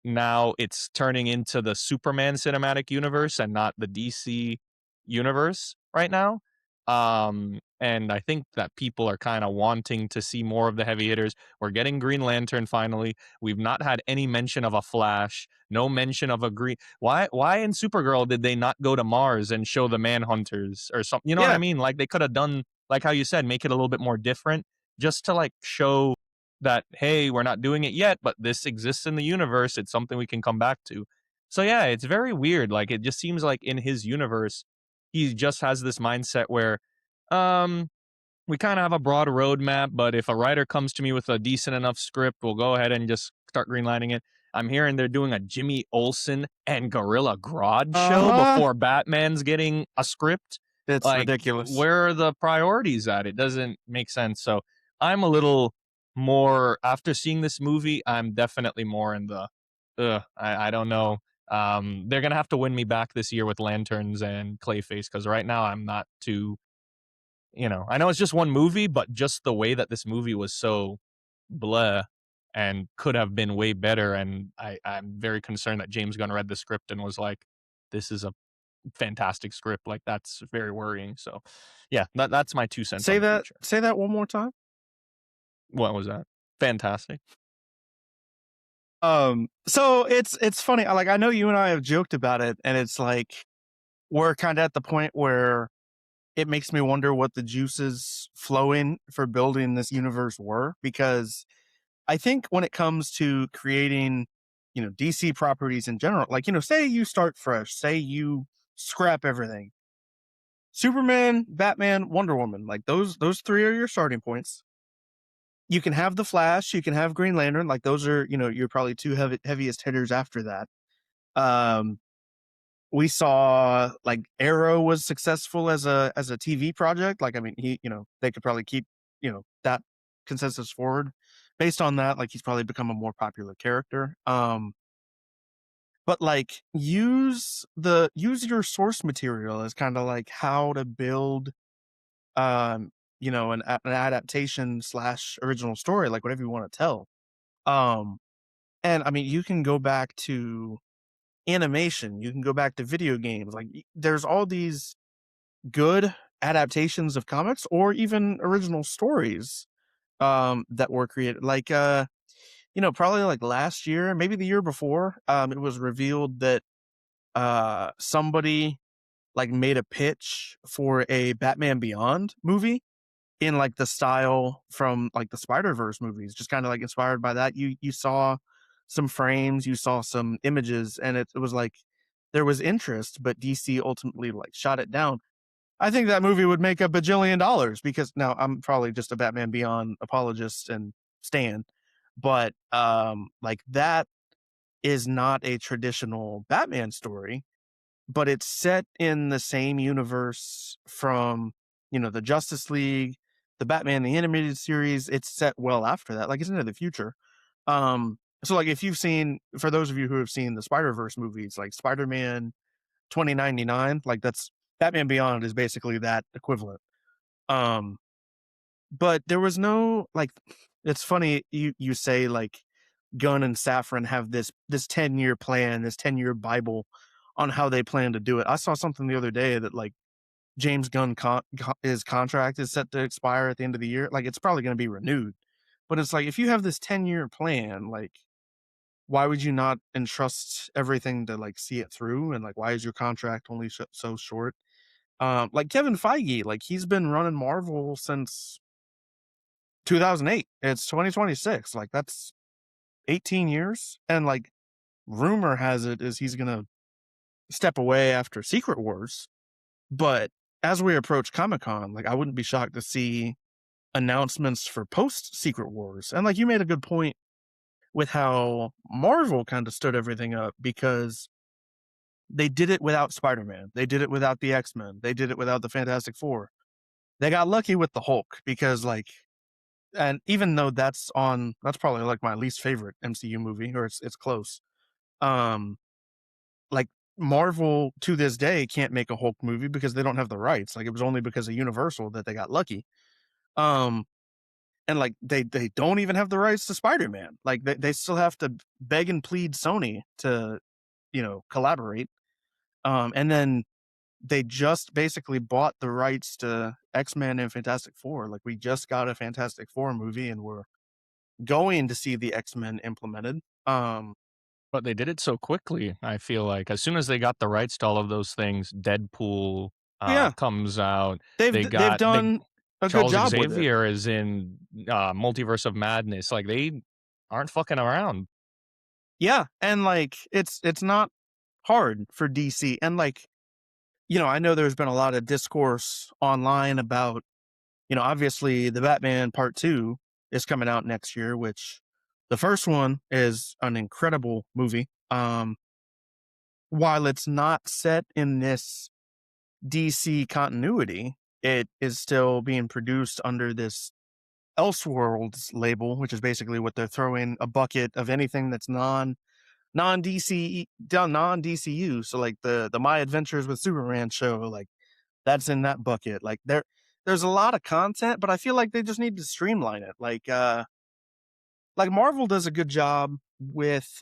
now it's turning into the Superman cinematic universe and not the DC universe right now. And I think that people are kind of wanting to see more of the heavy hitters. We're getting Green Lantern finally. We've not had any mention of a Flash, no mention of a green. Why in Supergirl did they not go to Mars and show the Manhunters or something? You know what I Yeah. mean? Like they could have done like how you said, make it a little bit more different just to like show that hey, we're not doing it yet, but this exists in the universe. It's something we can come back to. So yeah, it's very weird. Like it just seems like in his universe, he just has this mindset where um we kind of have a broad roadmap, but if a writer comes to me with a decent enough script, we'll go ahead and just start greenlighting it. I'm hearing they're doing a Jimmy Olsen and Gorilla Grodd show Uh-huh. before Batman's getting a script. It's Like, ridiculous. where are the priorities at? It doesn't make sense. So I'm a little more after seeing this movie. I'm definitely more in the, I don't know. They're gonna have to win me back this year with Lanterns and Clayface because right now I'm not too I know it's just one movie, but just the way that this movie was so blah and could have been way better. And I'm very concerned that James Gunn read the script and was like, this is a fantastic script. Like, that's very worrying. So, yeah, that's my 2 cents on the future. Say that one more time. What was that? Fantastic. So it's funny. Like I know you and I have joked about it, and it's like we're kind of at the point where it makes me wonder what the juices flowing for building this universe were, because I think when it comes to creating, DC properties in general, like, say you start fresh, say you scrap everything. Superman, Batman, Wonder Woman, like those three are your starting points. You can have the Flash, you can have Green Lantern, like those are, you're probably two heaviest hitters after that. Um We saw like Arrow was successful as a TV project. Like, I mean, they could probably keep, that consensus forward based on that. Like, he's probably become a more popular character. But like use your source material as kind of like how to build an adaptation slash original story, like whatever you want to tell. Um and I mean, you can go back to animation, you can go back to video games. Like there's all these good adaptations of comics or even original stories that were created. Like probably like last year, maybe the year before, it was revealed that somebody like made a pitch for a Batman Beyond movie in like the style from like the Spider-Verse movies, just kind of like inspired by that. You saw some frames, you saw some images, and it was like there was interest, but DC ultimately like shot it down. I think that movie would make a bajillion dollars because now I'm probably just a Batman Beyond apologist and stan, but like that is not a traditional Batman story, but it's set in the same universe from, the Justice League, the Batman the animated series. It's set well after that. Like it's into the future. So like if you've seen, for those of you who have seen the Spider-Verse movies, like Spider-Man 2099, like that's Batman Beyond is basically that equivalent. Um, but there was no like it's funny you say like Gunn and Safran have this 10-year plan, this 10-year Bible on how they plan to do it. I saw something the other day that like James Gunn his contract is set to expire at the end of the year. Like it's probably going to be renewed. But it's like if you have this 10-year plan, like why would you not entrust everything to like see it through, and like why is your contract only so short? Like Kevin Feige, like he's been running Marvel since 2008. It's 2026. Like that's 18 years. And like rumor has it is he's going to step away after Secret Wars. But as we approach Comic-Con, like I wouldn't be shocked to see announcements for post Secret Wars. And like you made a good point with how Marvel kind of stood everything up because they did it without Spider-Man. They did it without the X-Men. They did it without the Fantastic Four. They got lucky with the Hulk because like, and even though that's probably like my least favorite MCU movie, or it's close. Um, like Marvel to this day can't make a Hulk movie because they don't have the rights. Like it was only because of Universal that they got lucky. Um, and like they don't even have the rights to Spider-Man. Like they still have to beg and plead Sony to, collaborate. And then they just basically bought the rights to X-Men and Fantastic Four. Like we just got a Fantastic Four movie and we're going to see the X-Men implemented. But they did it so quickly, I feel like. As soon as they got the rights to all of those things, Deadpool, yeah, comes out. they've They done a good Charles job with it. Xavier is in, Multiverse of Madness, like, they aren't fucking around. Yeah, and like it's not hard for DC. And like, I know there's been a lot of discourse online about, obviously the Batman Part 2 is coming out next year, which the first one is an incredible movie. While it's not set in this DC continuity, it is still being produced under this Elseworlds label, which is basically what they're throwing a bucket of anything that's non DC non DCU. So like the My Adventures with Superman show, like that's in that bucket. Like there's a lot of content, but I feel like they just need to streamline it. Like Marvel does a good job with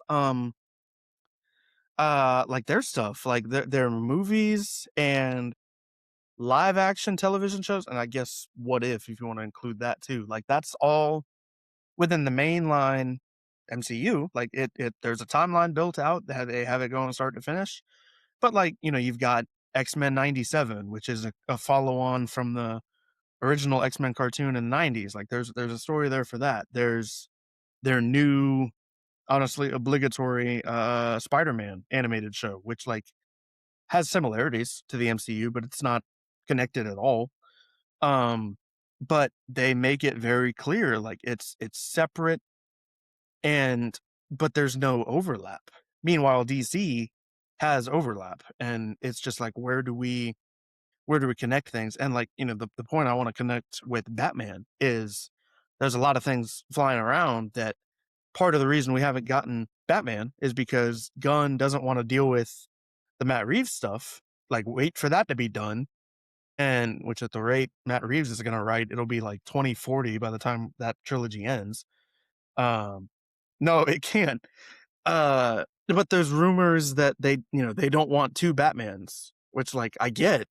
like their stuff, like their movies and live action television shows, and I guess What If you want to include that too. Like that's all within the mainline MCU. Like it there's a timeline built out that they have it going start to finish. But like, you've got X-Men 97, which is a follow on from the original X-Men cartoon in the 90s. Like there's a story there for that. There's their new, honestly obligatory Spider-Man animated show, which like has similarities to the MCU, but it's not connected at all. Um, but they make it very clear, like it's separate, and but there's no overlap. Meanwhile, DC, has overlap, and it's just like where do we connect things? And like, the point I want to connect with Batman is there's a lot of things flying around that part of the reason we haven't gotten Batman is because Gunn doesn't want to deal with the Matt Reeves stuff. Like, wait for that to be done. And which at the rate Matt Reeves is going to write, it'll be like 2040 by the time that trilogy ends. Um, no, it can't. But there's rumors that they don't want two Batmans, which like I get,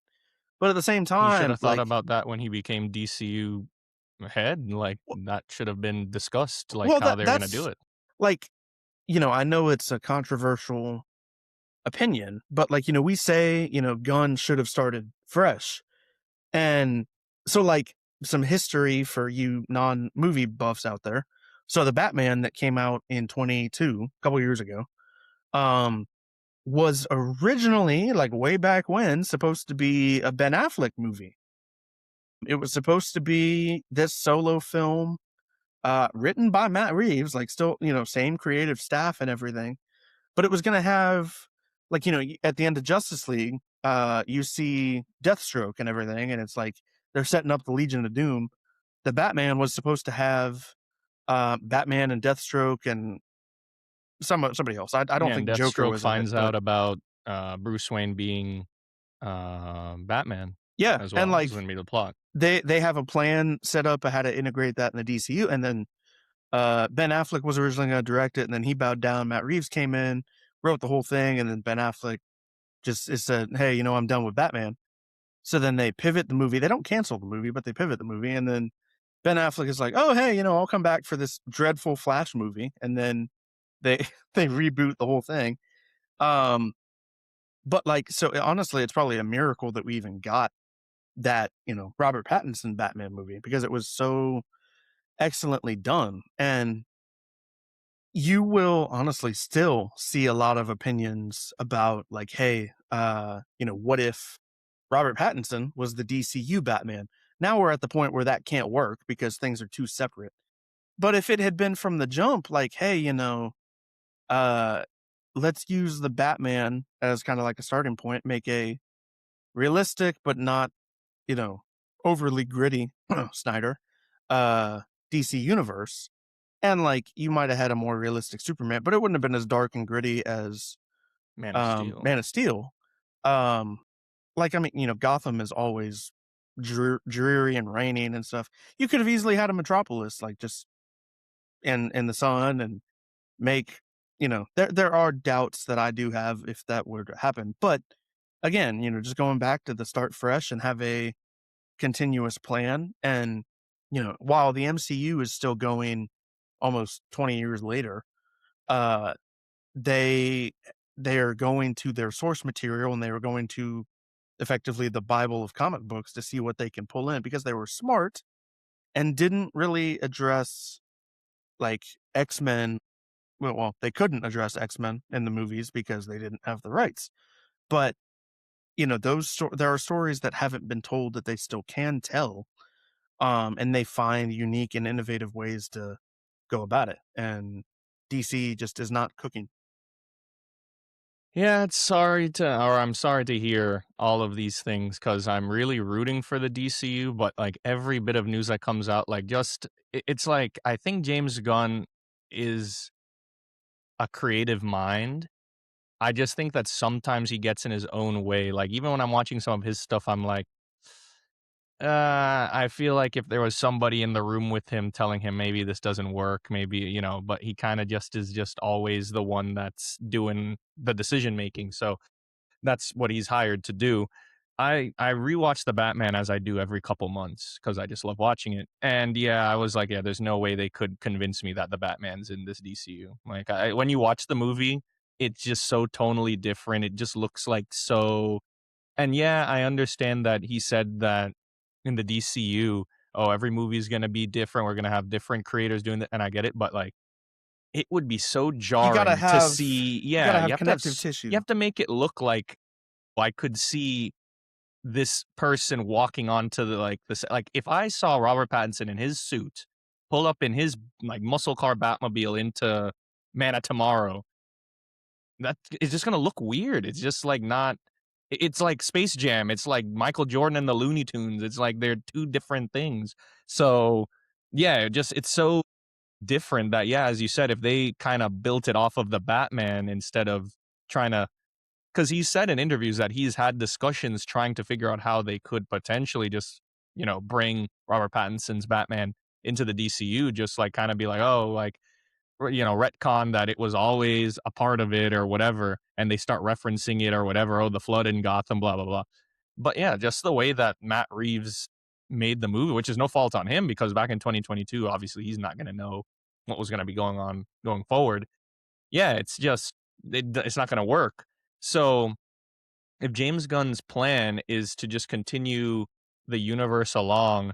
but at the same He should time, have thought like, about that when he became DCU head, like, that should have been discussed, like, well, how that they're gonna do that's it. like, I know it's a controversial opinion, but like, we say, Gunn should have started fresh. And so like some history for you non-movie buffs out there. So the Batman that came out in 22, a couple years ago, um, was originally like way back when supposed to be a Ben Affleck movie. It was supposed to be this solo film, written by Matt Reeves, like still, same creative staff and everything. But it was going to have, like, at the end of Justice League, you see Deathstroke and everything, and it's like they're setting up the Legion of Doom. The Batman was supposed to have Batman and Deathstroke and somebody else. I don't Yeah, and think Joker Deathstroke was in it, finds but out about, Bruce Wayne being, Batman yeah, as and well. This is like gonna be the plot. they have a plan set up of how to integrate that in the DCU, and then Ben Affleck was originally going to direct it, and then he bowed down. Matt Reeves came in, wrote the whole thing, and then Ben Affleck just said, "Hey, I'm done with Batman." So then they pivot the movie. They don't cancel the movie, but they pivot the movie, and then Ben Affleck is like, "Oh, hey, I'll come back for this dreadful Flash movie," and then they they reboot the whole thing. Um, but like, so honestly, it's probably a miracle that we even got that Robert Pattinson Batman movie because it was so excellently done. And you will honestly still see a lot of opinions about like, hey, what if Robert Pattinson was the DCU Batman? Now we're at the point where that can't work because things are too separate. But if it had been from the jump, like, hey, uh, let's use the Batman as kind of like a starting point, make a realistic but not, you know, overly gritty Snyder DC universe. And like you might have had a more realistic Superman, but it wouldn't have been as dark and gritty as Man of Steel. Man of Steel. Um, like I mean, Gotham is always dreary and raining and stuff. You could have easily had a Metropolis, like just in the sun and make there are doubts that I do have if that were to happen. But again, just going back to the start fresh and have a continuous plan. And while the MCU is still going almost 20 years later, uh they they are going to their source material and they were going to effectively the Bible of comic books to see what they can pull in because they were smart and didn't really address like X-Men. Well, they couldn't address X-Men in the movies because they didn't have the rights. But there are stories that haven't been told that they still can tell, and they find unique and innovative ways to go about it. And DC just is not cooking. Yeah, I'm sorry to hear all of these things because I'm really rooting for the DCU, but like every bit of news that comes out, like it's like I think James Gunn is a creative mind. I just think that sometimes he gets in his own way. Like even when I'm watching some of his stuff, I'm like, I feel like if there was somebody in the room with him telling him maybe this doesn't work, maybe, but he kind of just is just always the one that's doing the decision making. So that's what he's hired to do. I rewatch the Batman as I do every couple months because I just love watching it. And yeah, I was like, yeah, there's no way they could convince me that the Batman's in this DCU. Like when you watch the movie, it's just so tonally different. It just looks like so. And yeah, I understand that he said that in the DCU, oh, every movie is gonna be different. We're gonna have different creators doing that, and I get it. But like, it would be so You gotta jarring to have see. you Yeah, gotta have connective you tissue. have to make it look like I could see this person walking onto the like this like if I saw Robert Pattinson in his suit pull up in his like muscle car Batmobile into Man of Tomorrow, that it's just gonna look weird. It's just like not. It's like Space Jam. It's like Michael Jordan and the Looney Tunes. It's like they're two different things. So yeah, just it's so different that yeah, as you said, if they kind of built it off of the Batman instead of trying to, because he said in interviews that he's had discussions trying to figure out how they could potentially just bring Robert Pattinson's Batman into the DCU, just like kind of be like, oh, like retcon that it was always a part of it or whatever, and they start referencing it or whatever. Oh, the flood in Gotham, blah blah blah. But yeah, just the way that Matt Reeves made the movie, which is no fault on him because back in 2022, obviously he's not going to know what was going to be going on going forward. Yeah, it's just it's not going to work. So if James Gunn's plan is to just continue the universe along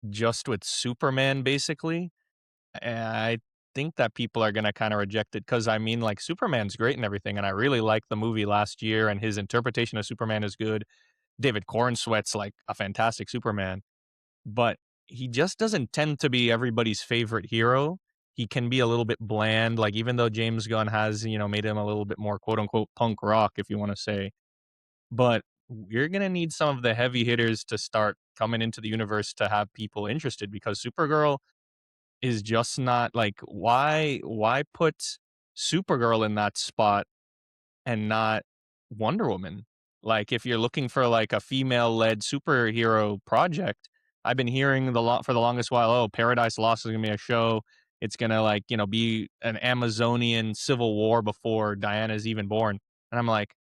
just with Superman, basically, I think that people are gonna kinda reject it because I mean, like, Superman's great and everything, and I really liked the movie last year, and his interpretation of Superman is good. David Corenswet's, like, a fantastic Superman, but he just doesn't tend to be everybody's favorite hero. He can be a little bit bland, like, even though James Gunn has, made him a little bit more, quote, unquote, "punk rock," if you wanna say, but you're gonna need some of the heavy hitters to start coming into the universe to have people interested because Supergirl is just not like why put Supergirl in that spot and not Wonder Woman? Like if you're looking for like a female-led superhero project, I've been hearing the lot for the longest while, oh, Paradise Lost is gonna be a show. It's gonna like, be an Amazonian civil war before Diana's even born. And I'm like,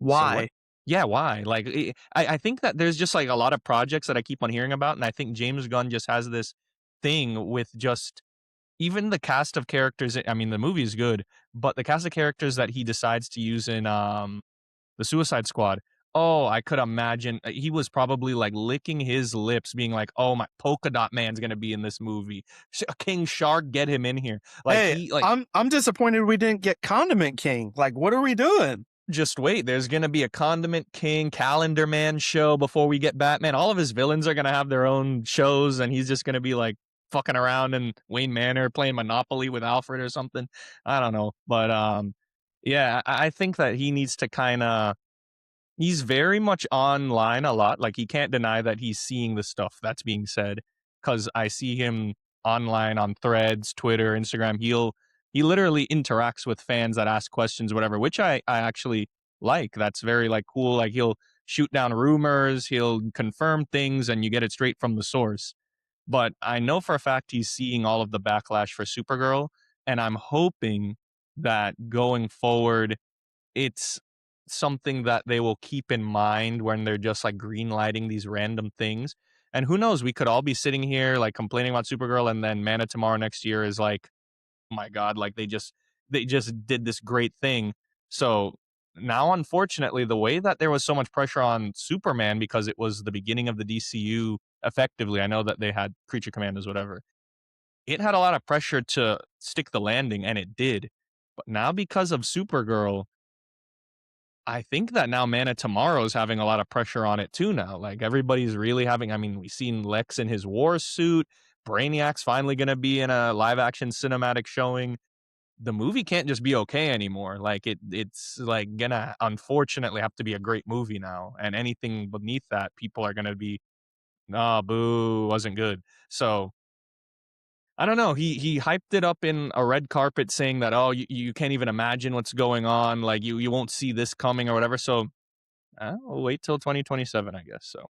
so what? Why? Yeah, why? Like I think that there's just like a lot of projects that I keep on hearing about, and I think James Gunn just has this thing with just even the cast of characters. I mean, the movie is good, but the cast of characters that he decides to use in the Suicide Squad. Oh, I could imagine he was probably like licking his lips, being like, "Oh, my Polka Dot Man's gonna be in this movie. King Shark, get him in here." Like Hey, he like I'm disappointed we didn't get Condiment King. Like, what are we doing? just wait. There's gonna be a Condiment King, Calendar Man show before we get Batman. All of his villains are gonna have their own shows, and he's just gonna be like fucking around in Wayne Manor playing Monopoly with Alfred or something. I don't know, but yeah, I think that he needs to kind of. He's very much online a lot. Like he can't deny that he's seeing the stuff that's being said because I see him online on Threads, Twitter, Instagram. He literally interacts with fans that ask questions, whatever, which I actually like. That's very like cool. Like he'll shoot down rumors, he'll confirm things, and you get it straight from the source. But I know for a fact he's seeing all of the backlash for Supergirl, and I'm hoping that going forward it's something that they will keep in mind when they're just like green lighting these random things. And who knows, we could all be sitting here like complaining about Supergirl and then Man of Tomorrow next year is like, oh my God, like they just did this great thing. So now unfortunately, the way that there was so much pressure on Superman because it was the beginning of the DCU effectively, I know that they had creature commanders, whatever. It had a lot of pressure to stick the landing and it did. But now because of Supergirl, I think that now Man of Tomorrow is having a lot of pressure on it too now. Like everybody's really having I mean, we've seen Lex in his war suit. Brainiac's finally gonna be in a live action cinematic showing. The movie can't just be okay anymore. Like it's like gonna unfortunately have to be a great movie now. And anything beneath that, people are gonna be, oh boo, wasn't good. So I don't know. He hyped it up in a red carpet saying that, oh, you can't even imagine what's going on. Like you won't see this coming or whatever. So we'll wait till 2027, I guess. So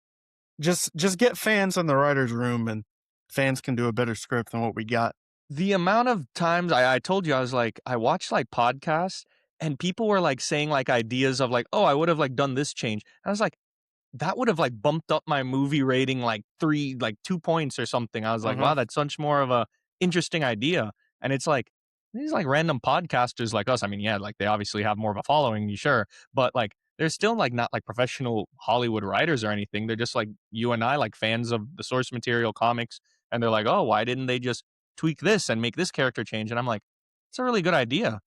Just get fans in the writers' room, and fans can do a better script than what we got. the amount of times I told you, I was like, I watched like podcasts and people were like saying like ideas of like, oh, I would have like done this change. I was like, that would have like bumped up my movie rating like 2 points or something. I was like, Hmm. wow, that's such more of a interesting idea. And it's like these like random podcasters like us. I mean, yeah, like they obviously have more of a following, you sure, but like they're still like not like professional Hollywood writers or anything. They're just like you and I, like fans of the source material comics, and they're like, oh, why didn't they just tweak this and make this character change? And I'm like, it's a really good idea.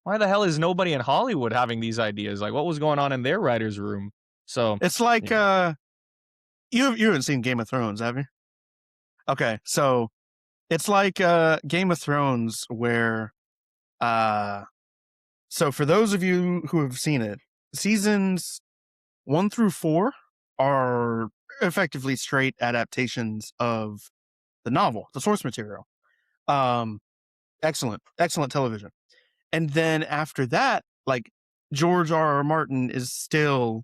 Why the hell is nobody in Hollywood having these ideas? Like, what was going on in their writers' room? So, It's like yeah. you haven't seen Game of Thrones, have you? Okay, so it's like Game of Thrones where uh So for those of you who have seen it, seasons 1 through 4 are effectively straight adaptations of the novel, the source material. Um, excellent television. And then after that, like George R. R. Martin is still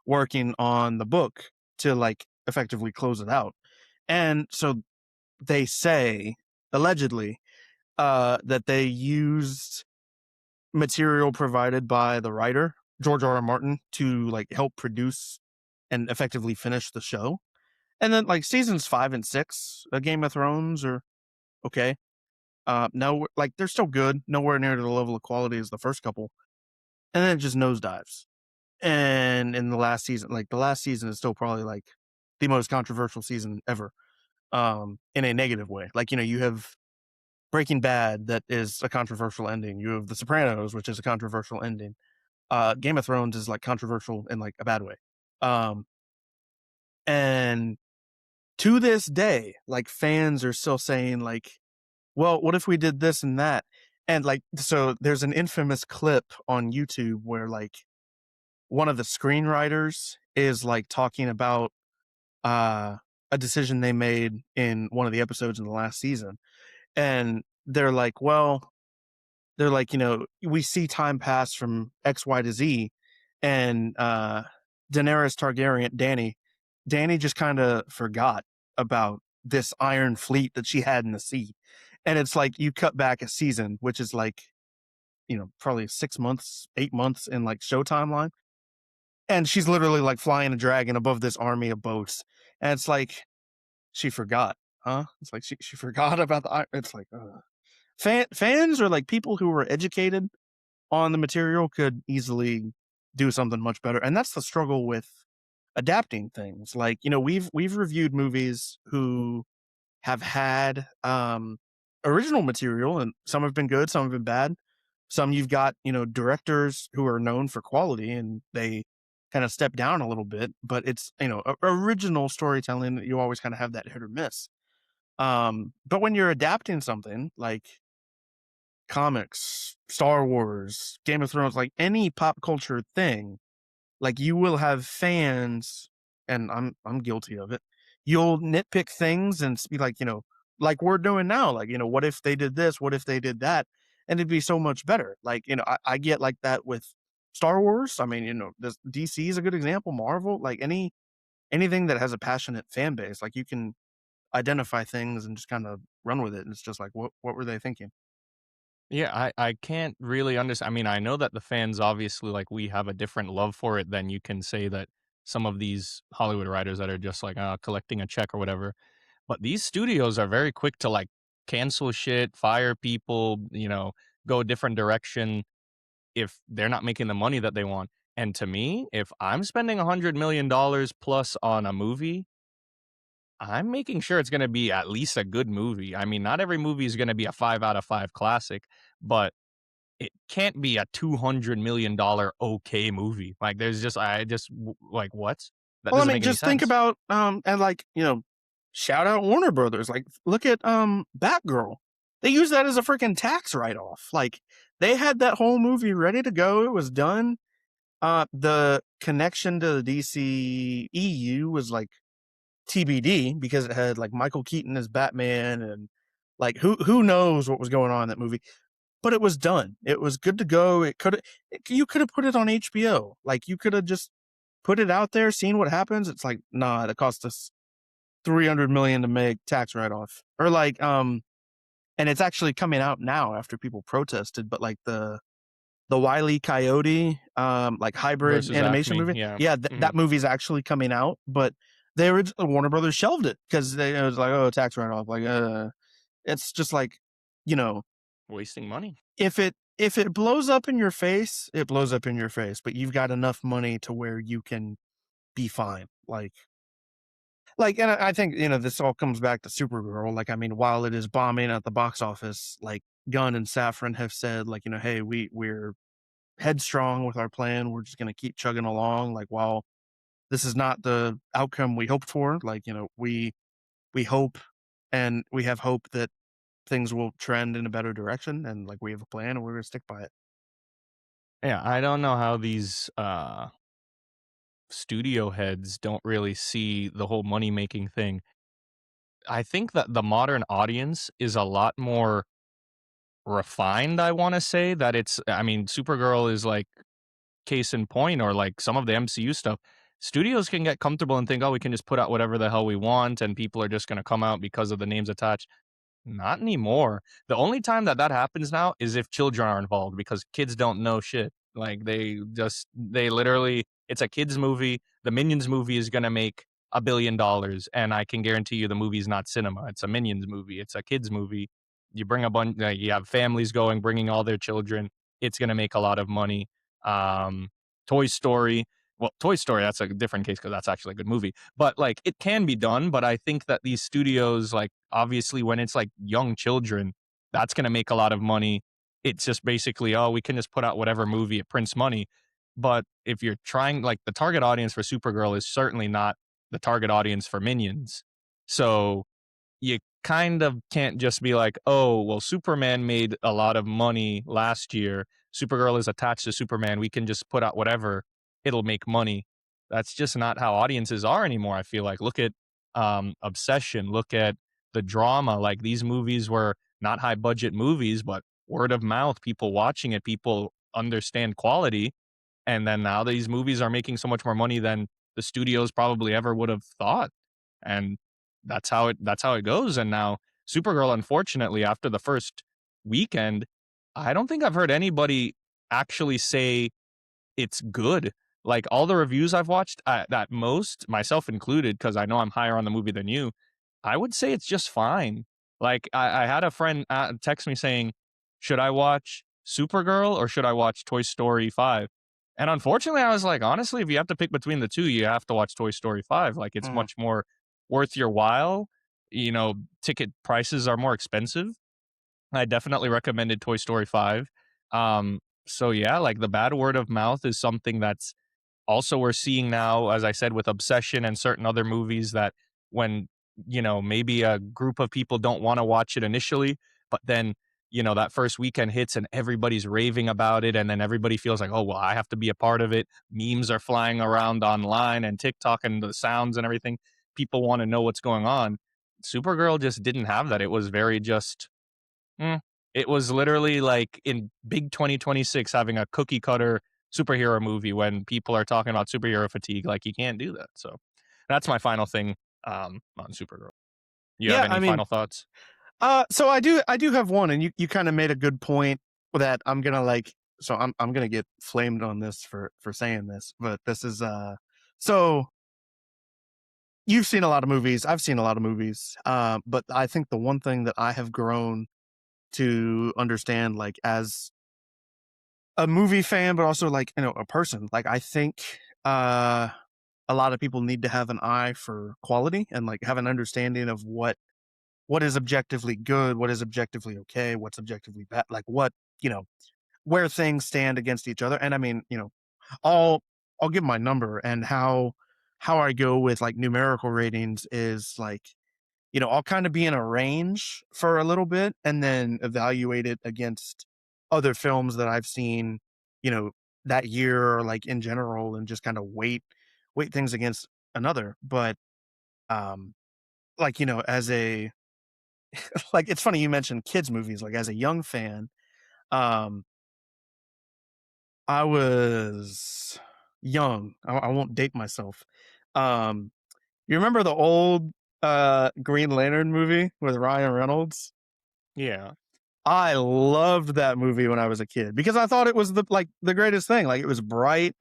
working on the book to like effectively close it out. And so they say, allegedly, that they used material provided by the writer, George R. R. Martin, to like help produce and effectively finish the show. And then like seasons 5 and 6 of Game of Thrones are okay. No, like they're still good, nowhere near to the level of quality as the first couple. And then it just nosedives. And in the last season, like the last season is still probably like the most controversial season ever. In a negative way. Like, you have Breaking Bad that is a controversial ending. You have The Sopranos, which is a controversial ending. Game of Thrones is like controversial in like a bad way. Um, and to this day, like fans are still saying like, well, what if we did this and that? And like, so there's an infamous clip on YouTube where like one of the screenwriters is like talking about a decision they made in one of the episodes in the last season. And they're like, well, they're like, we see time pass from X, Y to Z, and Daenerys Targaryen, Danny just kind of forgot about this iron fleet that she had in the sea. And it's like you cut back a season, which is like, probably 6 months, 8 months in like show timeline. And she's literally like flying a dragon above this army of boats. And it's like, she forgot, huh? It's like she forgot about the, it's like, fans or like people who were educated on the material could easily do something much better. And that's the struggle with adapting things. Like, we've reviewed movies who have had original material, and some have been good, some have been bad. Some you've got, directors who are known for quality and they kind of step down a little bit, but it's, original storytelling, you always kind of have that hit or miss. But when you're adapting something like comics, Star Wars, Game of Thrones, like any pop culture thing, like you will have fans, and I'm guilty of it. You'll nitpick things and be like, like we're doing now, like, what if they did this? What if they did that? And it'd be so much better. Like, I get like that with Star Wars. I mean, this DC is a good example, Marvel, like anything that has a passionate fan base, like you can identify things and just kind of run with it. And it's just like, what were they thinking? Yeah, I can't really understand. I mean, I know that the fans obviously like we have a different love for it than you can say that some of these Hollywood writers that are just like collecting a check or whatever. But these studios are very quick to like cancel shit, fire people, go a different direction if they're not making the money that they want. And to me, if I'm spending $100 million plus on a movie, I'm making sure it's gonna be at least a good movie. I mean, not every movie is gonna be a 5 out of 5 classic, but it can't be a $200 million okay movie. Like, there's just like, what? That Well, I doesn't mean, make any just think sense. about and like, shout out Warner Brothers. Like, look at Batgirl. They use that as a freaking tax write off. Like, they had that whole movie ready to go. It was done. The connection to the DC EU was like TBD because it had like Michael Keaton as Batman and like who knows what was going on in that movie. But it was done. It was good to go. You could have put it on HBO. Like you could have just put it out there, seen what happens. It's like, nah, that cost us 300 million to make, tax write off. Or like, and it's actually coming out now after people protested, but like the Wile E. Coyote, like hybrid Versus animation Acme, movie. yeah. Yeah, Mhm. that movie's actually coming out, but they originally Warner Brothers shelved it because it was like, oh, tax write off. Like, it's just like, you know, Wasting money. if it blows up in your face, it blows up in your face, but you've got enough money to where you can be fine. And I think, this all comes back to Supergirl. Like, I mean, while it is bombing at the box office, like Gunn and Safran have said, like, hey, we're headstrong with our plan. We're just going to keep chugging along. Like, while this is not the outcome we hoped for, like, we hope and we have hope that things will trend in a better direction. And like, we have a plan and we're going to stick by it. Yeah, I don't know how these studio heads don't really see the whole money making thing. I think that the modern audience is a lot more refined, I want to say that I mean, Supergirl is like case in point, or like some of the MCU stuff. Studios can get comfortable and think, oh, we can just put out whatever the hell we want and people are just going to come out because of the names attached. Not anymore. The only time that that happens now is if children are involved because kids don't know shit. Like they literally, it's a kids movie. The Minions movie is going to make $1 billion. And I can guarantee you the movie's not cinema. It's a Minions movie. It's a kids movie. You bring a bunch, you have families going, bringing all their children. It's going to make a lot of money. Um, Toy Story. Well, Toy Story, that's a different case because that's actually a good movie. But like it can be done. But I think that these studios, like obviously when it's like young children, that's going to make a lot of money. It's just basically, oh, we can just put out whatever movie, it prints money. But if you're trying, like the target audience for Supergirl is certainly not the target audience for Minions. So you kind of can't just be like, oh, well, Superman made a lot of money last year. Supergirl is attached to Superman. We can just put out whatever, it'll make money. That's just not how audiences are anymore. I feel like look at Obsession, look at the drama. Like these movies were not high budget movies, but word of mouth, people watching it, people understand quality. And then now these movies are making so much more money than the studios probably ever would have thought. And that's how it goes. And now Supergirl, unfortunately, after the first weekend, I don't think I've heard anybody actually say it's good. Like all the reviews I've watched, that most, myself included, because I know I'm higher on the movie than you, I would say it's just fine. Like I had a friend text me saying, "Should I watch Supergirl or should I watch Toy Story 5?" And unfortunately, I was like, honestly, if you have to pick between the two, you have to watch Toy Story 5. Like it's Mm. much more worth your while. You know, ticket prices are more expensive. I definitely recommended Toy Story 5. So yeah, like the bad word of mouth is something that's also we're seeing now, as I said, with Obsession and certain other movies that when, maybe a group of people don't want to watch it initially, but then, that first weekend hits and everybody's raving about it. And then everybody feels like, oh, well, I have to be a part of it. Memes are flying around online and TikTok and the sounds and everything. People want to know what's going on. Supergirl just didn't have that. It was very just, Mm. It was literally like in big 2026 having a cookie cutter superhero movie when people are talking about superhero fatigue. Like you can't do that. So that's my final thing on Supergirl. You have Yeah, any I mean, final thoughts? so I do have one, and you kind of made a good point that I'm gonna like. So I'm gonna get flamed on this for saying this, but this is so you've seen a lot of movies. I've seen a lot of movies. But I think the one thing that I have grown to understand, like as a movie fan, but also like a person, like I think a lot of people need to have an eye for quality and like have an understanding of what is objectively good, what is objectively okay, what's objectively bad, like what you know where things stand against each other. And I mean, I'll I'll give my number, and how I go with like numerical ratings is like, I'll kind of be in a range for a little bit and then evaluate it against other films that I've seen, you know, that year or like in general, and just kind of weight things against another. But um like, as a like it's funny you mentioned kids movies. Like as a young fan, um I was young. I won't date myself. Um, you remember the old Green Lantern movie with Ryan Reynolds? Yeah. I loved that movie when I was a kid because I thought it was the greatest thing. Like it was bright.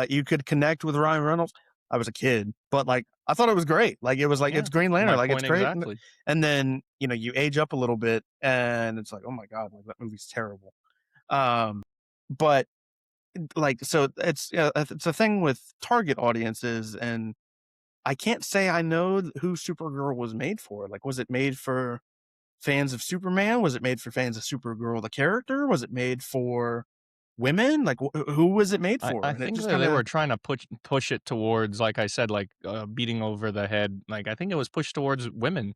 You could connect with Ryan Reynolds. I was a kid, but like I thought it was great. Like it was like Yeah. it's Green Lantern, My like it's point great. exactly. And then you age up a little bit, and it's like, oh my god, like that movie's terrible. But like so it's a thing with target audiences, and I can't say I know who Supergirl was made for. Like was it made for fans of Superman? Was it made for fans of Supergirl the character? Was it made for women? Like who was it made I for? And it think just that kind they of were trying to push it towards, like I said, like beating over the head. Like I think it was pushed towards women.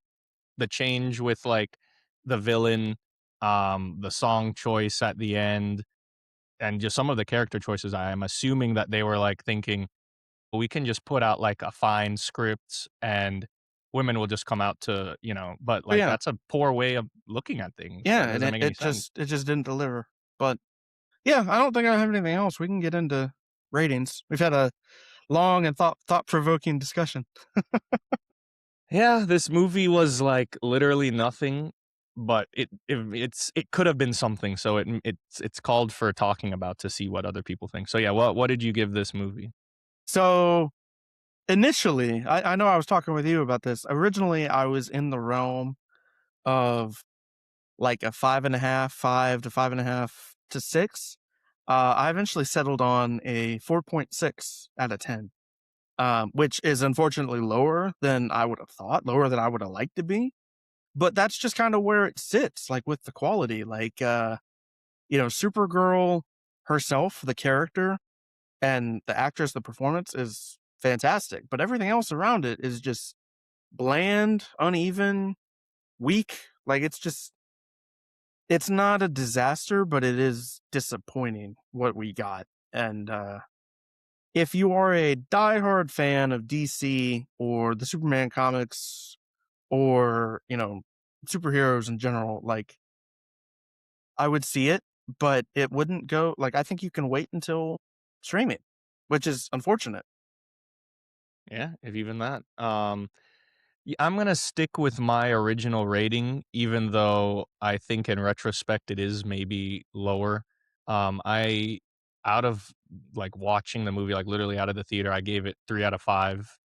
The change with like the villain, the song choice at the end, and just some of the character choices, I am assuming that they were, like, thinking, "Well, we can just put out, like, a fine script and women will just come out to," but, But like, yeah, that's a poor way of looking at things. Like, yeah, it and doesn't it, make any it sense. just it just didn't deliver. But yeah, I don't think I have anything else. We can get into ratings. We've had a long and thought provoking discussion. Yeah, this movie was, like, literally nothing, but it could have been something, so it's called for talking about to see what other people think. So, yeah, what did you give this movie? So initially, I know I was talking with you about this. Originally, I was in the realm of like a 5.5, 5 to 5.5 to 6. I eventually settled on a 4.6 out of 10, which is unfortunately lower than I would have thought, lower than I would have liked to be. But that's just kind of where it sits, like with the quality. Like, Supergirl herself, the character, and the actress, the performance is fantastic. But everything else around it is just bland, uneven, weak. Like, it's not a disaster, but it is disappointing what we got. And if you are a diehard fan of DC or the Superman comics or, superheroes in general, like, I would see it, but it wouldn't go like, I think you can wait until streaming, which is unfortunate. Yeah, if even that. I'm gonna stick with my original rating, even though I think in retrospect it is maybe lower. I out of like watching the movie, like literally out of the theater, I gave it 3 out of 5.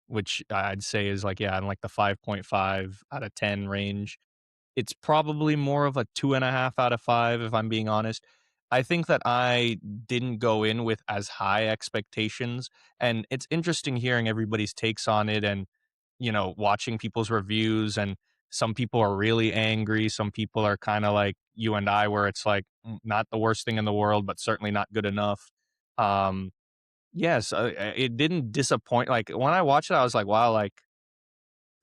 Which I'd say is like, yeah, in like the 5.5 out of 10 range. It's probably more of a 2.5 out of 5 if I'm being honest. I think that I didn't go in with as high expectations, and it's interesting hearing everybody's takes on it and, watching people's reviews, and some people are really angry, some people are kinda like you and I where it's like, not the worst thing in the world, but certainly not good enough. Um, yes, it didn't disappoint, like, when I watched it, I was like, "Wow," like,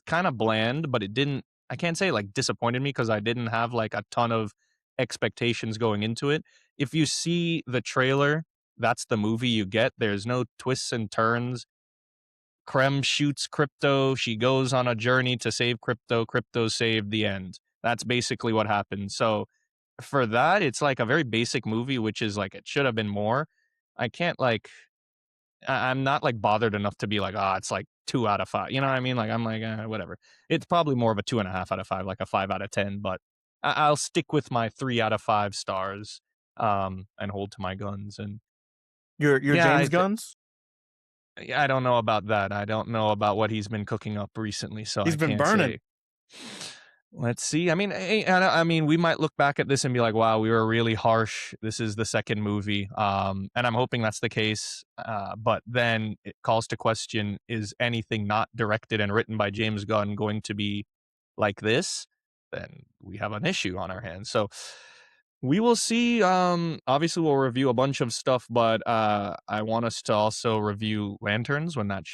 kinda bland, but it didn't I can't say, like, disappointed me because I didn't have, like, a ton of expectations going into it. If you see the trailer, that's the movie you get. There's no twists and turns. Krem shoots Crypto, she goes on a journey to save Crypto, Crypto saved, the end. That's basically what happened. So, for that, it's, like, a very basic movie, which is, like, it should have been more. I can't, like I'm not, like, bothered enough to be like, "Ah, it's, like, 2 out of 5." You know what I mean? Like, I'm like, whatever." It's probably more of a 2.5 out of 5, like a 5 out of 10, but I'll stick with my 3 out of 5 stars, and hold to my guns, and Your yeah, James Gunn's, yeah, I don't know about that. I don't know about what he's been cooking up recently, so he's I been can't burning. say. Let's see. I mean, I mean, we might look back at this and be like, "Wow, we were really harsh. This is the second movie," and I'm hoping that's the case. But then it calls to question: is anything not directed and written by James Gunn going to be like this? Then we have an issue on our hands. So we will see. Obviously, we'll review a bunch of stuff, but I want us to also review Lanterns when that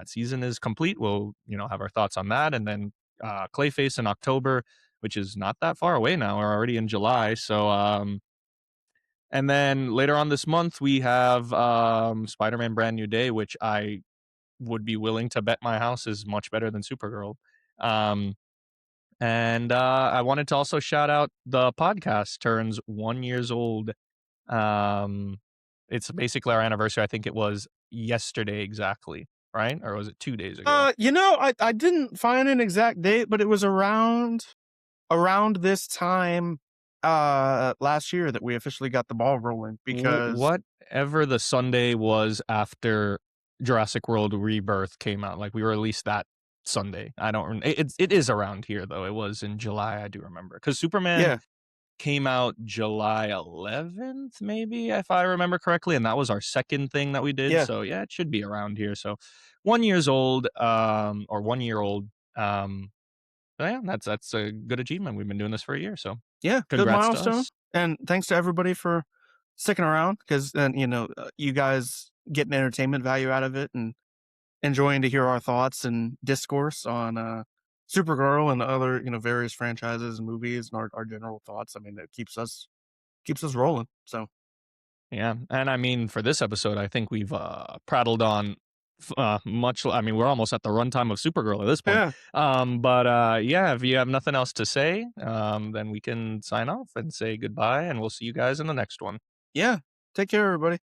season is complete. We'll have our thoughts on that, and then Clayface in October, which is not that far away now. We're already in July, so and then later on this month we have Spider-Man: Brand New Day, which I would be willing to bet my house is much better than Supergirl. Um, and I wanted to also shout out the podcast turns 1 years old. Um, it's basically our anniversary. I think it was yesterday exactly, right? Or was it 2 days ago? I didn't find an exact date, but it was around this time last year that we officially got the ball rolling because Whatever the Sunday was after Jurassic World Rebirth came out, like we released that Sunday. I don't. It is around here though. It was in July. I do remember because Superman yeah, came out July 11th, maybe if I remember correctly, and that was our second thing that we did. yeah, So yeah, it should be around here. So 1 years old, or 1 year old. So yeah, that's a good achievement. We've been doing this for a year, so yeah, good congrats to milestone. us. And thanks to everybody for sticking around because then, you guys getting entertainment value out of it and enjoying to hear our thoughts and discourse on Supergirl and other, various franchises and movies and our general thoughts. I mean, it keeps us keeps us rolling. So Yeah, and I mean, for this episode, I think we've prattled on much. I mean, we're almost at the runtime of Supergirl at this point. yeah, But yeah, if you have nothing else to say, then we can sign off and say goodbye, and we'll see you guys in the next one. yeah. Take care, everybody.